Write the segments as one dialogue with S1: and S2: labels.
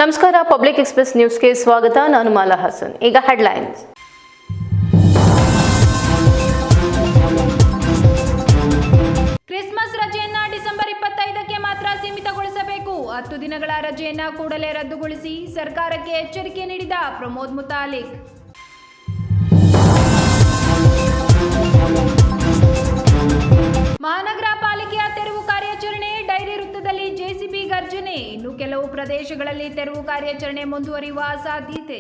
S1: ನಮಸ್ಕಾರ. Public express ನ್ಯೂಸ್ಗೆ ಸ್ವಾಗತ. ನಾನು ಮಾಲಾ ಹಸನ್. ಈಗ ಹೆಡ್ಲೈನ್ಸ್.
S2: ಕ್ರಿಸ್ಮಸ್ ರಜೆಯನ್ನ ಡಿಸೆಂಬರ್ 25ಕ್ಕೆ ಮಾತ್ರ ಸೀಮಿತಗೊಳಿಸಬೇಕು. 10 ದಿನಗಳ ರಜೆಯನ್ನ ಕೂಡಲೇ ರದ್ದುಗೊಳಿಸಿ ಸರ್ಕಾರಕ್ಕೆ ಎಚ್ಚರಿಕೆ ನೀಡಿದ ಪ್ರಮೋದ್ ಮುತಾಲಿಕ್. ಮಹಾನಗರ ಪಾಲಿಕೆಯ ತೆರವು ಕಾರ್ಯಾಚರಣೆ, ಡೈರಿ ವೃತ್ತದಲ್ಲಿ ಜೆಸಿಬಿ ಗರ್ಜನೆ. ಇನ್ನು ಕೆಲವು ಪ್ರದೇಶಗಳಲ್ಲಿ ತೆರವು ಕಾರ್ಯಾಚರಣೆ ಮುಂದುವರಿಯುವ ಸಾಧ್ಯತೆ.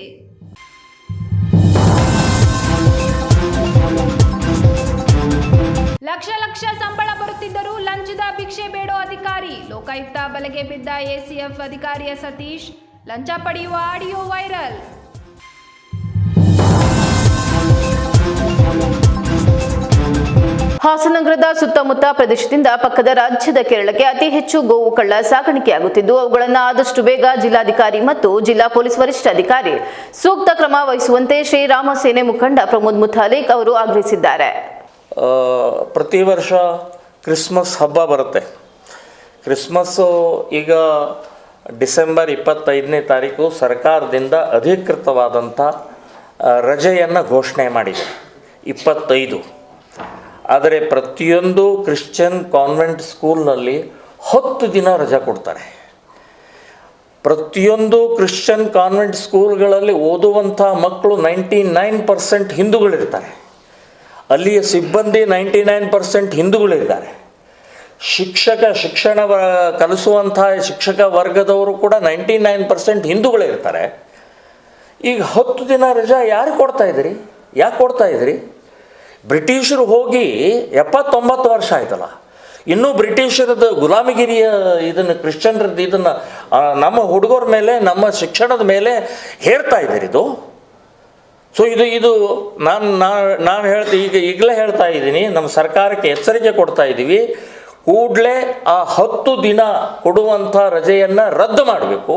S2: ಲಕ್ಷ ಸಂಬಳ ಬರುತ್ತಿದ್ದರೂ ಲಂಚದ ಭಿಕ್ಷೆ ಬೇಡೋ ಅಧಿಕಾರಿ. ಲೋಕಾಯುಕ್ತ ಬಲೆಗೆ ಬಿದ್ದ ಎಸಿಎಫ್ ಅಧಿಕಾರಿಯ ಸತೀಶ್. ಲಂಚ ಪಡೆಯುವ ಆಡಿಯೋ ವೈರಲ್.
S1: ಹಾಸನಗರದ ಸುತ್ತಮುತ್ತ ಪ್ರದೇಶದಿಂದ ಪಕ್ಕದ ರಾಜ್ಯದ ಕೇರಳಕ್ಕೆ ಅತಿ ಹೆಚ್ಚು ಗೋವು ಕಳ್ಳ ಸಾಗಾಣಿಕೆಯಾಗುತ್ತಿದ್ದು ಅವುಗಳನ್ನು ಆದಷ್ಟು ಬೇಗ ಜಿಲ್ಲಾಧಿಕಾರಿ ಮತ್ತು ಜಿಲ್ಲಾ ಪೊಲೀಸ್ ವರಿಷ್ಠಾಧಿಕಾರಿ ಸೂಕ್ತ ಕ್ರಮ ವಹಿಸುವಂತೆ ಶ್ರೀರಾಮ ಸೇನೆ ಮುಖಂಡ ಪ್ರಮೋದ್ ಮುತಾಲಿಕ್ ಅವರು ಆಗ್ರಹಿಸಿದ್ದಾರೆ.
S3: ಪ್ರತಿ ವರ್ಷ ಕ್ರಿಸ್ಮಸ್ ಹಬ್ಬ ಬರುತ್ತೆ. ಕ್ರಿಸ್ಮಸ್ಸು ಈಗ ಡಿಸೆಂಬರ್ 25ನೇ ತಾರೀಕು ಸರ್ಕಾರದಿಂದ ಅಧಿಕೃತವಾದಂಥ ರಜೆಯನ್ನು ಘೋಷಣೆ ಮಾಡಿದೆ, 25. ಆದರೆ ಪ್ರತಿಯೊಂದು ಕ್ರಿಶ್ಚಿಯನ್ ಕಾನ್ವೆಂಟ್ ಸ್ಕೂಲ್ನಲ್ಲಿ 10 ದಿನ ರಜೆ ಕೊಡ್ತಾರೆ. ಪ್ರತಿಯೊಂದು ಕ್ರಿಶ್ಚಿಯನ್ ಕಾನ್ವೆಂಟ್ ಸ್ಕೂಲ್ಗಳಲ್ಲಿ ಓದುವಂಥ ಮಕ್ಕಳು 99% ಹಿಂದೂಗಳಿರ್ತಾರೆ. ಅಲ್ಲಿಯ ಸಿಬ್ಬಂದಿ 99% ಹಿಂದೂಗಳಿದ್ದಾರೆ. ಶಿಕ್ಷಣ ಕಲಿಸುವಂಥ ಶಿಕ್ಷಕ ವರ್ಗದವರು ಕೂಡ 99% ಹಿಂದೂಗಳಿರ್ತಾರೆ. ಈಗ 10 ದಿನ ರಜೆ ಯಾರು ಕೊಡ್ತಾಯಿದ್ರಿ? ಯಾಕೆ ಕೊಡ್ತಾಯಿದ್ರಿ? ಬ್ರಿಟಿಷರು ಹೋಗಿ 79 ವರ್ಷ ಆಯ್ತಲ್ಲ, ಇನ್ನೂ ಬ್ರಿಟಿಷರದ್ದು ಗುಲಾಮಗಿರಿಯ ಇದನ್ನು ಕ್ರಿಶ್ಚಿಯನ್ರದ್ದು ಇದನ್ನು ನಮ್ಮ ಹುಡುಗರ ಮೇಲೆ, ನಮ್ಮ ಶಿಕ್ಷಣದ ಮೇಲೆ ಹೇರ್ತಾ ಇದ್ದೀರಿ ಇದು. ಸೊ ಇದು ನಾನು ಈಗಲೇ ಹೇಳ್ತಾ ಇದ್ದೀನಿ, ನಮ್ಮ ಸರ್ಕಾರಕ್ಕೆ ಎಚ್ಚರಿಕೆ ಕೊಡ್ತಾ ಇದ್ದೀವಿ. ಕೂಡಲೇ ಆ 10 ದಿನ ಕೊಡುವಂಥ ರಜೆಯನ್ನು ರದ್ದು ಮಾಡಬೇಕು.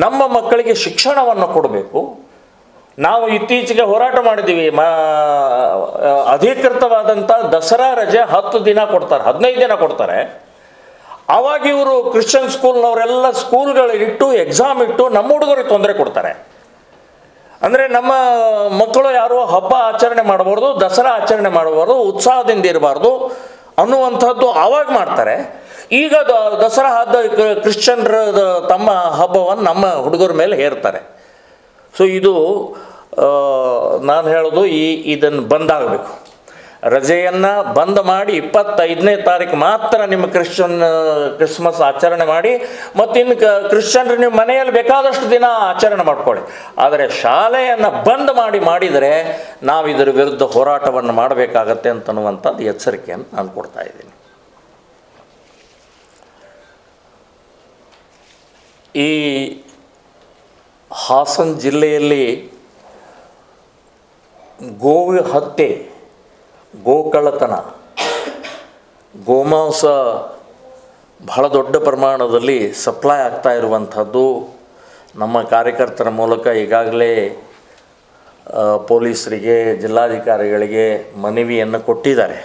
S3: ನಮ್ಮ ಮಕ್ಕಳಿಗೆ ಶಿಕ್ಷಣವನ್ನು ಕೊಡಬೇಕು. ನಾವು ಇತ್ತೀಚೆಗೆ ಹೋರಾಟ ಮಾಡಿದ್ದೀವಿ. ಅಧಿಕೃತವಾದಂಥ ದಸರಾ ರಜೆ 10 ದಿನ ಕೊಡ್ತಾರೆ, 15 ದಿನ ಕೊಡ್ತಾರೆ. ಆವಾಗ ಇವರು ಕ್ರಿಶ್ಚಿಯನ್ ಸ್ಕೂಲ್ನವರೆಲ್ಲ ಸ್ಕೂಲ್ಗಳಿಟ್ಟು ಎಕ್ಸಾಮ್ ಇಟ್ಟು ನಮ್ಮ ಹುಡುಗರಿಗೆ ತೊಂದರೆ ಕೊಡ್ತಾರೆ. ಅಂದರೆ ನಮ್ಮ ಮಕ್ಕಳು ಯಾರು ಹಬ್ಬ ಆಚರಣೆ ಮಾಡಬಾರ್ದು, ದಸರಾ ಆಚರಣೆ ಮಾಡಬಾರ್ದು, ಉತ್ಸಾಹದಿಂದ ಇರಬಾರ್ದು ಅನ್ನುವಂಥದ್ದು ಆವಾಗ ಮಾಡ್ತಾರೆ. ಈಗ ದಸರಾ ಕ್ರಿಶ್ಚಿಯನ್ರ ತಮ್ಮ ಹಬ್ಬವನ್ನು ನಮ್ಮ ಹುಡುಗರ ಮೇಲೆ ಹೇರ್ತಾರೆ. ಸೊ ಇದು ನಾನು ಹೇಳೋದು, ಇದನ್ನು ಬಂದಾಗಬೇಕು. ರಜೆಯನ್ನು ಬಂದ್ ಮಾಡಿ 25ನೇ ತಾರೀಕು ಮಾತ್ರ ನಿಮ್ಮ ಕ್ರಿಸ್ಮಸ್ ಆಚರಣೆ ಮಾಡಿ, ಮತ್ತು ಇನ್ನು ಕ್ರಿಶ್ಚಿಯನ್ರು ನಿಮ್ಮ ಮನೆಯಲ್ಲಿ ಬೇಕಾದಷ್ಟು ದಿನ ಆಚರಣೆ ಮಾಡ್ಕೊಳ್ಳಿ. ಆದರೆ ಶಾಲೆಯನ್ನು ಬಂದ್ ಮಾಡಿದರೆ ನಾವು ಇದರ ವಿರುದ್ಧ ಹೋರಾಟವನ್ನು ಮಾಡಬೇಕಾಗತ್ತೆ ಅಂತನ್ನುವಂಥದ್ದು ಎಚ್ಚರಿಕೆಯನ್ನು ನಾನು ಕೊಡ್ತಾ ಇದ್ದೀನಿ. ಈ ಹಾಸನ ಜಿಲ್ಲೆಯಲ್ಲಿ ಗೋವು ಹತ್ಯೆ, ಗೋಕಳ್ಳತನ, ಗೋಮಾಂಸ ಬಹಳ ದೊಡ್ಡ ಪ್ರಮಾಣದಲ್ಲಿ ಸಪ್ಲೈ ಆಗ್ತಾ ಇರುವಂಥದ್ದು ನಮ್ಮ ಕಾರ್ಯಕರ್ತರ ಮೂಲಕ ಈಗಾಗಲೇ ಪೊಲೀಸರಿಗೆ, ಜಿಲ್ಲಾಧಿಕಾರಿಗಳಿಗೆ ಮನವಿಯನ್ನು ಕೊಟ್ಟಿದ್ದಾರೆ.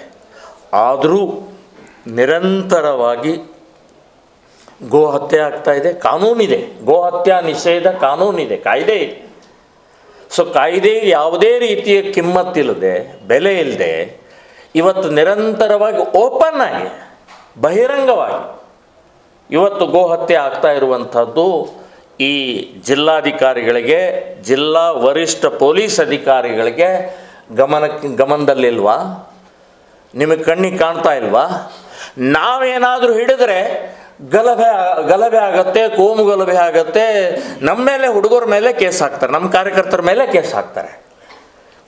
S3: ಆದರೂ ನಿರಂತರವಾಗಿ ಗೋ ಹತ್ಯೆ ಆಗ್ತಾಯಿದೆ. ಕಾನೂನಿದೆ, ಗೋ ಹತ್ಯಾ ನಿಷೇಧ ಕಾನೂನಿದೆ, ಕಾಯ್ದೆ ಇದೆ. ಸೊ ಕಾಯ್ದೆಗೆ ಯಾವುದೇ ರೀತಿಯ ಕಿಮ್ಮತ್ತಿಲ್ಲದೆ, ಬೆಲೆ ಇಲ್ಲದೆ ಇವತ್ತು ನಿರಂತರವಾಗಿ ಓಪನ್ ಆಗಿ ಬಹಿರಂಗವಾಗಿ ಇವತ್ತು ಗೋ ಹತ್ಯೆ ಆಗ್ತಾ ಇರುವಂಥದ್ದು ಈ ಜಿಲ್ಲಾಧಿಕಾರಿಗಳಿಗೆ, ಜಿಲ್ಲಾ ವರಿಷ್ಠ ಪೊಲೀಸ್ ಅಧಿಕಾರಿಗಳಿಗೆ ಗಮನದಲ್ಲಿಲ್ವಾ? ನಿಮಗೆ ಕಣ್ಣಿಗೆ ಕಾಣ್ತಾ ಇಲ್ವಾ? ನಾವೇನಾದರೂ ಹಿಡಿದ್ರೆ ಗಲಭೆ ಆಗುತ್ತೆ, ಕೋಮು ಗಲಭೆ ಆಗುತ್ತೆ, ನಮ್ಮ ಮೇಲೆ, ಹುಡುಗರ ಮೇಲೆ ಕೇಸ್ ಹಾಕ್ತಾರೆ, ನಮ್ಮ ಕಾರ್ಯಕರ್ತರ ಮೇಲೆ ಕೇಸ್ ಹಾಕ್ತಾರೆ.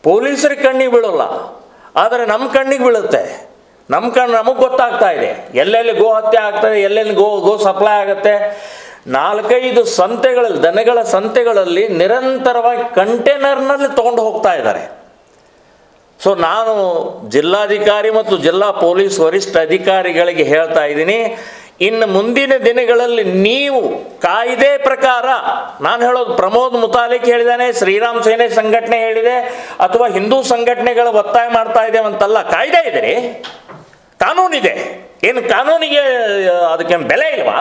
S3: ಪೊಲೀಸರಿಗೆ ಕಣ್ಣಿಗೆ ಬೀಳೋಲ್ಲ, ಆದರೆ ನಮ್ಮ ಕಣ್ಣಿಗೆ ಬೀಳುತ್ತೆ. ನಮಗೆ ಗೊತ್ತಾಗ್ತಾ ಇದೆ ಎಲ್ಲೆಲ್ಲಿ ಗೋ ಹತ್ಯೆ ಆಗ್ತದೆ, ಎಲ್ಲೆಲ್ಲಿ ಗೋ ಸಪ್ಲೈ ಆಗುತ್ತೆ. 4-5 ಸಂತೆಗಳಲ್ಲಿ, ದನಗಳ ಸಂತೆಗಳಲ್ಲಿ ನಿರಂತರವಾಗಿ ಕಂಟೈನರ್ನಲ್ಲಿ ತೊಗೊಂಡು ಹೋಗ್ತಾ ಇದ್ದಾರೆ. ಸೊ ನಾನು ಜಿಲ್ಲಾಧಿಕಾರಿ ಮತ್ತು ಜಿಲ್ಲಾ ಪೊಲೀಸ್ ವರಿಷ್ಠ ಅಧಿಕಾರಿಗಳಿಗೆ ಹೇಳ್ತಾ ಇದ್ದೀನಿ, ಇನ್ನು ಮುಂದಿನ ದಿನಗಳಲ್ಲಿ ನೀವು ಕಾಯ್ದೆ ಪ್ರಕಾರ, ನಾನು ಹೇಳೋದು ಪ್ರಮೋದ್ ಮುತಾಲಿಕ್ ಹೇಳಿದ್ದಾನೆ, ಶ್ರೀರಾಮ್ ಸೇನೆ ಸಂಘಟನೆ ಹೇಳಿದೆ, ಅಥವಾ ಹಿಂದೂ ಸಂಘಟನೆಗಳು ಒತ್ತಾಯ ಮಾಡ್ತಾ ಇದ್ದೇವೆ ಅಂತಲ್ಲ, ಕಾಯ್ದೆ ಇದೆ ರೀ, ಕಾನೂನಿದೆ. ಏನು ಕಾನೂನಿಗೆ ಅದಕ್ಕೆ ಬೆಲೆ ಇಲ್ವಾ?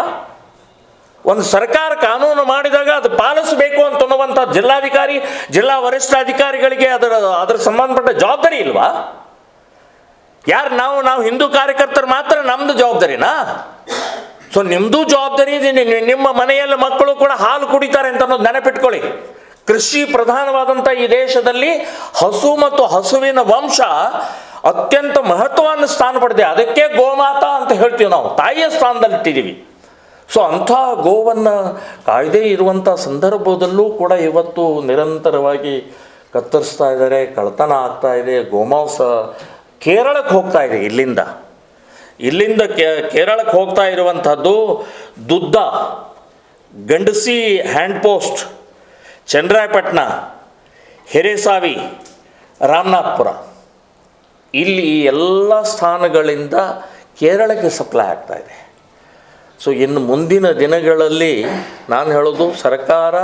S3: ಒಂದು ಸರ್ಕಾರ ಕಾನೂನು ಮಾಡಿದಾಗ ಅದು ಪಾಲಿಸಬೇಕು ಅಂತನ್ನುವಂಥ ಜಿಲ್ಲಾಧಿಕಾರಿ, ಜಿಲ್ಲಾ ವರಿಷ್ಠಾಧಿಕಾರಿಗಳಿಗೆ ಅದರ ಸಂಬಂಧಪಟ್ಟ ಜವಾಬ್ದಾರಿ ಇಲ್ವಾ? ಯಾರು ನಾವು ಹಿಂದೂ ಕಾರ್ಯಕರ್ತರು ಮಾತ್ರ ನಮ್ಮದು ಜವಾಬ್ದಾರಿನಾ? ಸೊ ನಿಮ್ಮದು ಜವಾಬ್ದಾರಿ ಇದೆ. ನಿಮ್ಮ ಮನೆಯಲ್ಲಿ ಮಕ್ಕಳು ಕೂಡ ಹಾಲು ಕುಡಿತಾರೆ ಅಂತ ಅನ್ನೋದು ನೆನಪಿಟ್ಕೊಳ್ಳಿ. ಕೃಷಿ ಪ್ರಧಾನವಾದಂಥ ಈ ದೇಶದಲ್ಲಿ ಹಸು ಮತ್ತು ಹಸುವಿನ ವಂಶ ಅತ್ಯಂತ ಮಹತ್ವವನ್ನು ಸ್ಥಾನ ಪಡೆದಿದೆ. ಅದಕ್ಕೆ ಗೋಮಾತಾ ಅಂತ ಹೇಳ್ತೀವಿ, ನಾವು ತಾಯಿಯ ಸ್ಥಾನದಲ್ಲಿ ಇಟ್ಟಿದ್ದೀವಿ. ಸೊ ಅಂಥ ಗೋವನ್ನು ಕಾಯ್ದೆ ಇರುವಂಥ ಸಂದರ್ಭದಲ್ಲೂ ಕೂಡ ಇವತ್ತು ನಿರಂತರವಾಗಿ ಕತ್ತರಿಸ್ತಾ ಇದ್ದಾರೆ, ಕಳ್ತನ ಆಗ್ತಾ ಇದೆ. ಗೋಮಾಂಸ ಕೇರಳಕ್ಕೆ ಹೋಗ್ತಾ ಇದೆ. ಇಲ್ಲಿಂದ ಕೇರಳಕ್ಕೆ ಹೋಗ್ತಾ ಇರುವಂಥದ್ದು ದುದ್ದ, ಗಂಡಸಿ ಹ್ಯಾಂಡ್ ಪೋಸ್ಟ್, ಚನ್ನರಾಯಪಟ್ಟಣ, ಹಿರೇಸಾವಿ, ರಾಮನಾಥಪುರ, ಇಲ್ಲಿ ಎಲ್ಲ ಸ್ಥಾನಗಳಿಂದ ಕೇರಳಕ್ಕೆ ಸಪ್ಲೈ ಆಗ್ತಾ ಇದೆ. ಸೊ ಇನ್ನು ಮುಂದಿನ ದಿನಗಳಲ್ಲಿ ನಾನು ಹೇಳೋದು, ಸರ್ಕಾರ,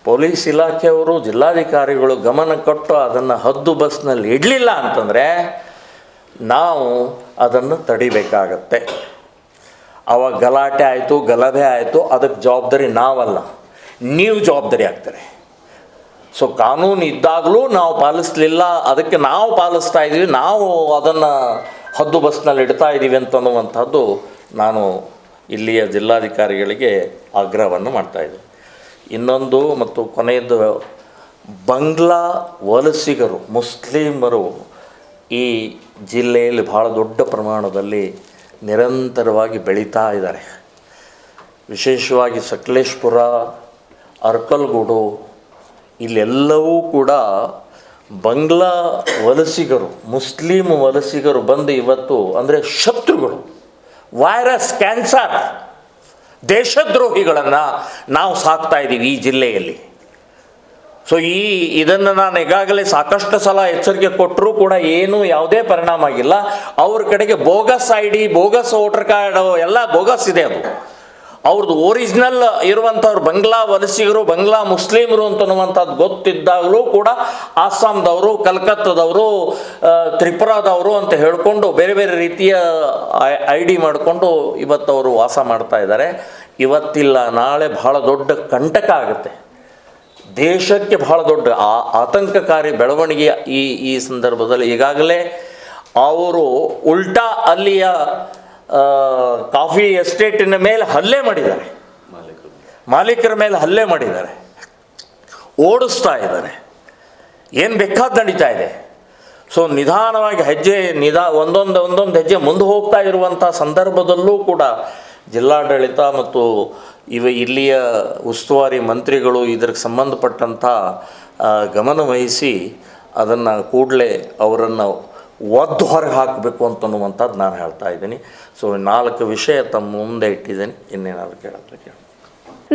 S3: ಪೊಲೀಸ್ ಇಲಾಖೆಯವರು, ಜಿಲ್ಲಾಧಿಕಾರಿಗಳು ಗಮನ ಕೊಟ್ಟು ಅದನ್ನು ಹದ್ದು ಬಸ್ನಲ್ಲಿ ಇಡಲಿಲ್ಲ ಅಂತಂದರೆ ನಾವು ಅದನ್ನು ತಡಿಬೇಕಾಗತ್ತೆ. ಅವಾಗ ಗಲಾಟೆ ಆಯಿತು, ಗಲಭೆ ಆಯಿತು, ಅದಕ್ಕೆ ಜವಾಬ್ದಾರಿ ನಾವಲ್ಲ, ನೀವು ಜವಾಬ್ದಾರಿ ಆಗ್ತಾರೆ. ಸೊ ಕಾನೂನು ಇದ್ದಾಗಲೂ ನಾವು ಪಾಲಿಸಲಿಲ್ಲ, ಅದಕ್ಕೆ ನಾವು ಪಾಲಿಸ್ತಾ ಇದ್ದೀವಿ, ನಾವು ಅದನ್ನು ಹದ್ದು ಬಸ್ನಲ್ಲಿ ಇಡ್ತಾ ಇದ್ದೀವಿ ಅಂತನ್ನುವಂಥದ್ದು ನಾನು ಇಲ್ಲಿಯ ಜಿಲ್ಲಾಧಿಕಾರಿಗಳಿಗೆ ಆಗ್ರಹವನ್ನು ಮಾಡ್ತಾಯಿದ್ದೀನಿ. ಇನ್ನೊಂದು ಮತ್ತು ಕೊನೆಯದು, ಬಂಗ್ಲಾ ವಲಸಿಗರು, ಮುಸ್ಲಿಮರು ಈ ಜಿಲ್ಲೆಯಲ್ಲಿ ಭಾಳ ದೊಡ್ಡ ಪ್ರಮಾಣದಲ್ಲಿ ನಿರಂತರವಾಗಿ ಬೆಳೀತಾ ಇದ್ದಾರೆ. ವಿಶೇಷವಾಗಿ ಸಕಲೇಶ್ಪುರ, ಅರ್ಕಲ್ಗೂಡು, ಇಲ್ಲೆಲ್ಲವೂ ಕೂಡ ಬಂಗ್ಲಾ ವಲಸಿಗರು, ಮುಸ್ಲಿಂ ವಲಸಿಗರು ಬಂದು ಇವತ್ತು ಅಂದರೆ ಶತ್ರುಗಳು, ವೈರಸ್, ಕ್ಯಾನ್ಸರ್, ದೇಶದ್ರೋಹಿಗಳನ್ನು ನಾವು ಸಾಕ್ತಾ ಇದ್ದೀವಿ ಈ ಜಿಲ್ಲೆಯಲ್ಲಿ. ಸೊ ಇದನ್ನು ನಾನು ಈಗಾಗಲೇ ಸಾಕಷ್ಟು ಸಲ ಎಚ್ಚರಿಕೆ ಕೊಟ್ಟರೂ ಕೂಡ ಯಾವುದೇ ಪರಿಣಾಮ ಆಗಿಲ್ಲ. ಅವ್ರ ಕಡೆಗೆ bogus ID, bogus voter card ಎಲ್ಲ ಬೋಗಸ್ ಇದೆ. ಅದು ಅವ್ರದ್ದು ಒರಿಜಿನಲ್ ಇರುವಂಥವ್ರು ಬಂಗ್ಲಾ ವಲಸಿಗರು, ಬಂಗ್ಲಾ ಮುಸ್ಲಿಮರು ಅಂತನ್ನುವಂಥದ್ದು ಗೊತ್ತಿದ್ದಾಗಲೂ ಕೂಡ ಆಸಾಮ್ದವರು, ಕಲ್ಕತ್ತಾದವರು, ತ್ರಿಪುರಾದವರು ಅಂತ ಹೇಳಿಕೊಂಡು ಬೇರೆ ಬೇರೆ ರೀತಿಯ ID ಮಾಡಿಕೊಂಡು ಇವತ್ತವರು ವಾಸ ಮಾಡ್ತಾ ಇದ್ದಾರೆ. ಇವತ್ತಿಲ್ಲ ನಾಳೆ ಬಹಳ ದೊಡ್ಡ ಕಂಟಕ ಆಗುತ್ತೆ, ದೇಶಕ್ಕೆ ಬಹಳ ದೊಡ್ಡ ಆತಂಕಕಾರಿ ಬೆಳವಣಿಗೆ ಈ ಸಂದರ್ಭದಲ್ಲಿ. ಈಗಾಗಲೇ ಅವರು ಉಲ್ಟಾ ಅಲ್ಲಿಯ ಕಾಫಿ ಎಸ್ಟೇಟಿನ ಮೇಲೆ ಹಲ್ಲೆ ಮಾಡಿದ್ದಾರೆ, ಮಾಲೀಕರ ಮೇಲೆ ಹಲ್ಲೆ ಮಾಡಿದ್ದಾರೆ, ಓಡಿಸ್ತಾ ಇದ್ದಾರೆ, ಏನು ಬೇಕಾದ ನಡೀತಾ ಇದೆ. ಸೊ ನಿಧಾನವಾಗಿ ಒಂದೊಂದು ಹೆಜ್ಜೆ ಮುಂದೆ ಹೋಗ್ತಾ ಇರುವಂಥ ಸಂದರ್ಭದಲ್ಲೂ ಕೂಡ ಜಿಲ್ಲಾಡಳಿತ ಮತ್ತು ಇಲ್ಲಿಯ ಉಸ್ತುವಾರಿ ಮಂತ್ರಿಗಳು ಇದಕ್ಕೆ ಸಂಬಂಧಪಟ್ಟಂಥ ಗಮನವಹಿಸಿ ಅದನ್ನು ಕೂಡಲೇ ಅವರನ್ನು ಒದ್ದು ಹೊರಗೆ ಹಾಕಬೇಕು ಅಂತನ್ನುವಂಥದ್ದು ನಾನು ಹೇಳ್ತಾ ಇದ್ದೀನಿ. ಸೊ 4 ವಿಷಯ ತಮ್ಮ ಮುಂದೆ ಇಟ್ಟಿದ್ದೀನಿ, ಇನ್ನೇನಾದ್ರು ಕೇಳಿ.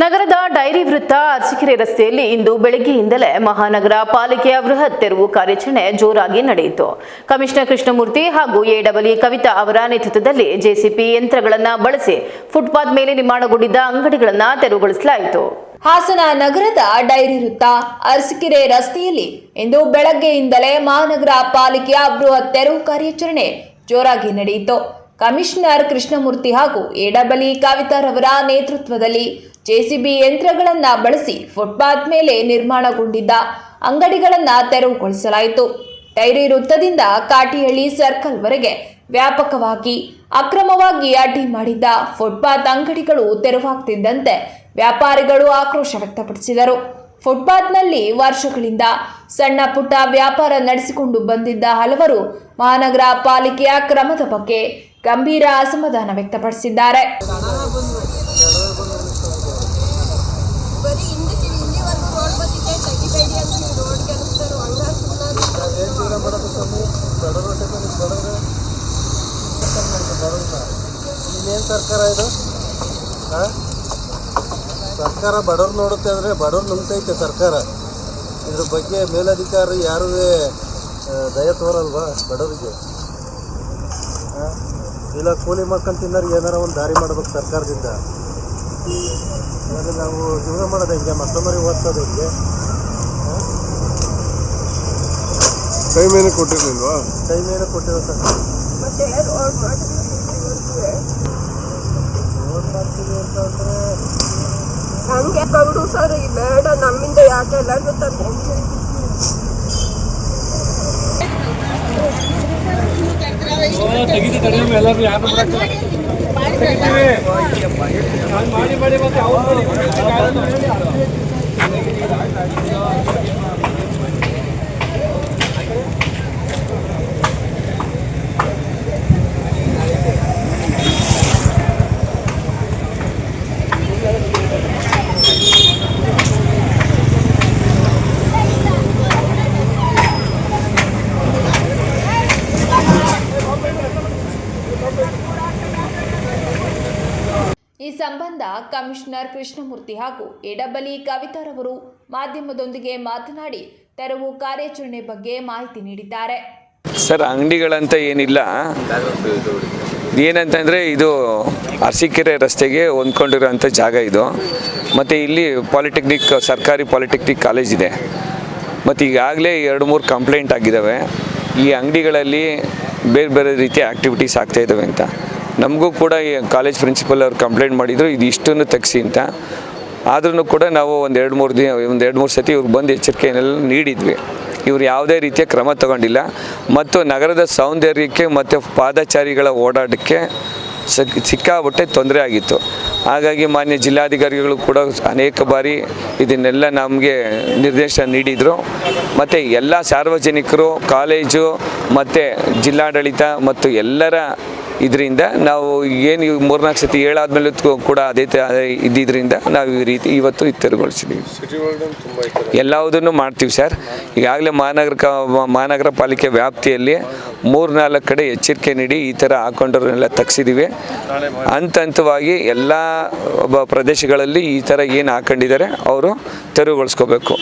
S1: ನಗರದ ಡೈರಿ ವೃತ್ತ, ಅರಸೀಕೆರೆ ರಸ್ತೆಯಲ್ಲಿ ಇಂದು ಬೆಳಗ್ಗೆಯಿಂದಲೇ ಮಹಾನಗರ ಪಾಲಿಕೆಯ ಬೃಹತ್ ತೆರವು ಕಾರ್ಯಾಚರಣೆ ಜೋರಾಗಿ ನಡೆಯಿತು. ಕಮಿಷನರ್ ಕೃಷ್ಣಮೂರ್ತಿ ಹಾಗೂ AEE ಕವಿತಾ ಅವರ ನೇತೃತ್ವದಲ್ಲಿ ಜೆಸಿಪಿ ಯಂತ್ರಗಳನ್ನು ಬಳಸಿ ಫುಟ್ಪಾತ್ ಮೇಲೆ ನಿರ್ಮಾಣಗೊಂಡಿದ್ದ ಅಂಗಡಿಗಳನ್ನು ತೆರವುಗೊಳಿಸಲಾಯಿತು.
S2: ಹಾಸನ ನಗರದ ಡೈರಿ ವೃತ್ತ, ಅರಸೀಕೆರೆ ರಸ್ತೆಯಲ್ಲಿ ಇಂದು ಬೆಳಗ್ಗೆಯಿಂದಲೇ ಮಹಾನಗರ ಪಾಲಿಕೆಯ ಬೃಹತ್ ತೆರವು ಕಾರ್ಯಾಚರಣೆ ಜೋರಾಗಿ ನಡೆಯಿತು. ಕಮಿಷನರ್ ಕೃಷ್ಣಮೂರ್ತಿ ಹಾಗೂ AEE ಕವಿತಾರವರ ನೇತೃತ್ವದಲ್ಲಿ ಜೆಸಿಬಿ ಯಂತ್ರಗಳನ್ನು ಬಳಸಿ ಫುಟ್ಪಾತ್ ಮೇಲೆ ನಿರ್ಮಾಣಗೊಂಡಿದ್ದ ಅಂಗಡಿಗಳನ್ನು ತೆರವುಗೊಳಿಸಲಾಯಿತು. ಡೈರಿ ವೃತ್ತದಿಂದ ಕಾಟಿಹಳ್ಳಿ ಸರ್ಕಲ್ವರೆಗೆ ವ್ಯಾಪಕವಾಗಿ ಅಕ್ರಮವಾಗಿ ಅಡ್ಡಿ ಮಾಡಿದ್ದ ಫುಟ್ಪಾತ್ ಅಂಗಡಿಗಳು ತೆರವಾಗ್ತಿದ್ದಂತೆ ವ್ಯಾಪಾರಿಗಳು ಆಕ್ರೋಶ ವ್ಯಕ್ತಪಡಿಸಿದರು. ಫುಟ್ಪಾತ್ನಲ್ಲಿ ವರ್ಷಗಳಿಂದ ಸಣ್ಣ ಪುಟ್ಟ ವ್ಯಾಪಾರ ನಡೆಸಿಕೊಂಡು ಬಂದಿದ್ದ ಹಲವರು ಮಹಾನಗರ ಪಾಲಿಕೆಯ ಕ್ರಮದ ಬಗ್ಗೆ ಗಂಭೀರ ಅಸಮಾಧಾನ ವ್ಯಕ್ತಪಡಿಸಿದ್ದಾರೆ.
S4: ಸರ್ಕಾರ ಇದು ಸರ್ಕಾರ ಬಡವ್ರು ನೋಡುತ್ತೆ ಅಂದರೆ ಬಡವ್ರು ನುಂಗ್ತೈತೆ ಸರ್ಕಾರ. ಇದ್ರ ಬಗ್ಗೆ ಮೇಲಧಿಕಾರಿ ಯಾರೂ ದಯ ತೋರಲ್ವಾ ಬಡವರಿಗೆ? ಇಲ್ಲ ಕೂಲಿ ಮಾಡ್ಕೊಂಡು ತಿನ್ನೋರಿಗೆ ಏನಾರ ಒಂದು ದಾರಿ ಮಾಡ್ಬೇಕು ಸರ್ಕಾರದಿಂದ. ಇವಾಗ ನಾವು ಜೀವನ ಮಾಡೋದು ಹೆಂಗೆ, ಮಕ್ಕಳು ಓದಿಸೋದು ಹೆಂಗೆ?
S5: ಟೈಮ್ ಏನು ಕೊಟ್ಟಿರ್ಲಿಲ್ವಾ?
S4: ಟೈಮ್ ಏನು ಕೊಟ್ಟಿರೋ ಸರ್, ರೋಡ್ ಮಾಡ್ತೀವಿ ಅಂತಂದರೆ
S6: ಸರ್ ಬೇಡ, ನಮ್ಮಿಂದ ಯಾಕೆ ಎಲ್ಲರಿಗೂ ತಂದು
S2: ಈ ಸಂಬಂಧ ಕಮಿಷನರ್ ಕೃಷ್ಣಮೂರ್ತಿ ಹಾಗೂ ಎಡಬಲಿ ಕವಿತಾರವರು ಮಾಧ್ಯಮದೊಂದಿಗೆ ಮಾತನಾಡಿ ತೆರವು ಕಾರ್ಯಾಚರಣೆ ಬಗ್ಗೆ ಮಾಹಿತಿ ನೀಡಿದ್ದಾರೆ.
S7: ಸರ್, ಅಂಗಡಿಗಳಂತ ಏನಿಲ್ಲ. ಏನಂತಂದರೆ ಇದು ಅರಸೀಕೆರೆ ರಸ್ತೆಗೆ ಹೊಂದ್ಕೊಂಡಿರೋಂಥ ಜಾಗ ಇದು. ಮತ್ತು ಇಲ್ಲಿ ಪಾಲಿಟೆಕ್ನಿಕ್, ಸರ್ಕಾರಿ ಪಾಲಿಟೆಕ್ನಿಕ್ ಕಾಲೇಜ್ ಇದೆ. ಮತ್ತು ಈಗಾಗಲೇ 2-3 ಕಂಪ್ಲೇಂಟ್ ಆಗಿದ್ದಾವೆ. ಈ ಅಂಗಡಿಗಳಲ್ಲಿ ಬೇರೆ ಬೇರೆ ರೀತಿಯ ಆ್ಯಕ್ಟಿವಿಟೀಸ್ ಆಗ್ತಾಯಿದ್ದಾವೆ ಅಂತ. ನಮಗೂ ಕೂಡ ಈ ಕಾಲೇಜ್ ಪ್ರಿನ್ಸಿಪಲ್ ಅವ್ರು ಕಂಪ್ಲೇಂಟ್ ಮಾಡಿದರು, ಇದು ಇಷ್ಟನ್ನು ತೆಗೆಸಿ ಅಂತ. ಆದ್ರೂ ಕೂಡ ನಾವು ಒಂದು 2-3 ಸತಿ ಇವ್ರು ಬಂದು ಎಚ್ಚರಿಕೆಯನ್ನೆಲ್ಲ ನೀಡಿದ್ವಿ. ಇವರು ಯಾವುದೇ ರೀತಿಯ ಕ್ರಮ ತಗೊಂಡಿಲ್ಲ. ಮತ್ತು ನಗರದ ಸೌಂದರ್ಯಕ್ಕೆ ಮತ್ತು ಪಾದಚಾರಿಗಳ ಓಡಾಟಕ್ಕೆ ಸಿಕ್ಕಾಪಟ್ಟೆ ತೊಂದರೆ ಆಗಿತ್ತು. ಹಾಗಾಗಿ ಮಾನ್ಯ ಜಿಲ್ಲಾಧಿಕಾರಿಗಳು ಕೂಡ ಅನೇಕ ಬಾರಿ ಇದನ್ನೆಲ್ಲ ನಮಗೆ ನಿರ್ದೇಶನ ನೀಡಿದರು. ಮತ್ತು ಎಲ್ಲ ಸಾರ್ವಜನಿಕರು, ಕಾಲೇಜು ಮತ್ತು ಜಿಲ್ಲಾಡಳಿತ ಮತ್ತು ಎಲ್ಲರ ಇದರಿಂದ ನಾವು ಏನು 3-4 ಸತಿ ಹೇಳಾದ್ಮೇಲೆ ಕೂಡ ಅದೇ ಇದ್ದಿದ್ದರಿಂದ ನಾವು ಈ ರೀತಿ ಇವತ್ತು ತೆರವುಗೊಳಿಸಿದ್ದೀವಿ. ಎಲ್ಲವುದನ್ನು ಮಾಡ್ತೀವಿ ಸರ್. ಈಗಾಗಲೇ ಮಹಾನಗರ ಪಾಲಿಕೆ ವ್ಯಾಪ್ತಿಯಲ್ಲಿ 3-4 ಕಡೆ ಎಚ್ಚರಿಕೆ ನೀಡಿ ಈ ಥರ ಹಾಕೊಂಡವ್ರನ್ನೆಲ್ಲ ತಗ್ಸಿದ್ದೀವಿ. ಹಂತವಾಗಿ ಎಲ್ಲ ಪ್ರದೇಶಗಳಲ್ಲಿ ಈ ಥರ ಏನು ಹಾಕೊಂಡಿದ್ದಾರೆ ಅವರು ತೆರವುಗೊಳಿಸ್ಕೋಬೇಕು.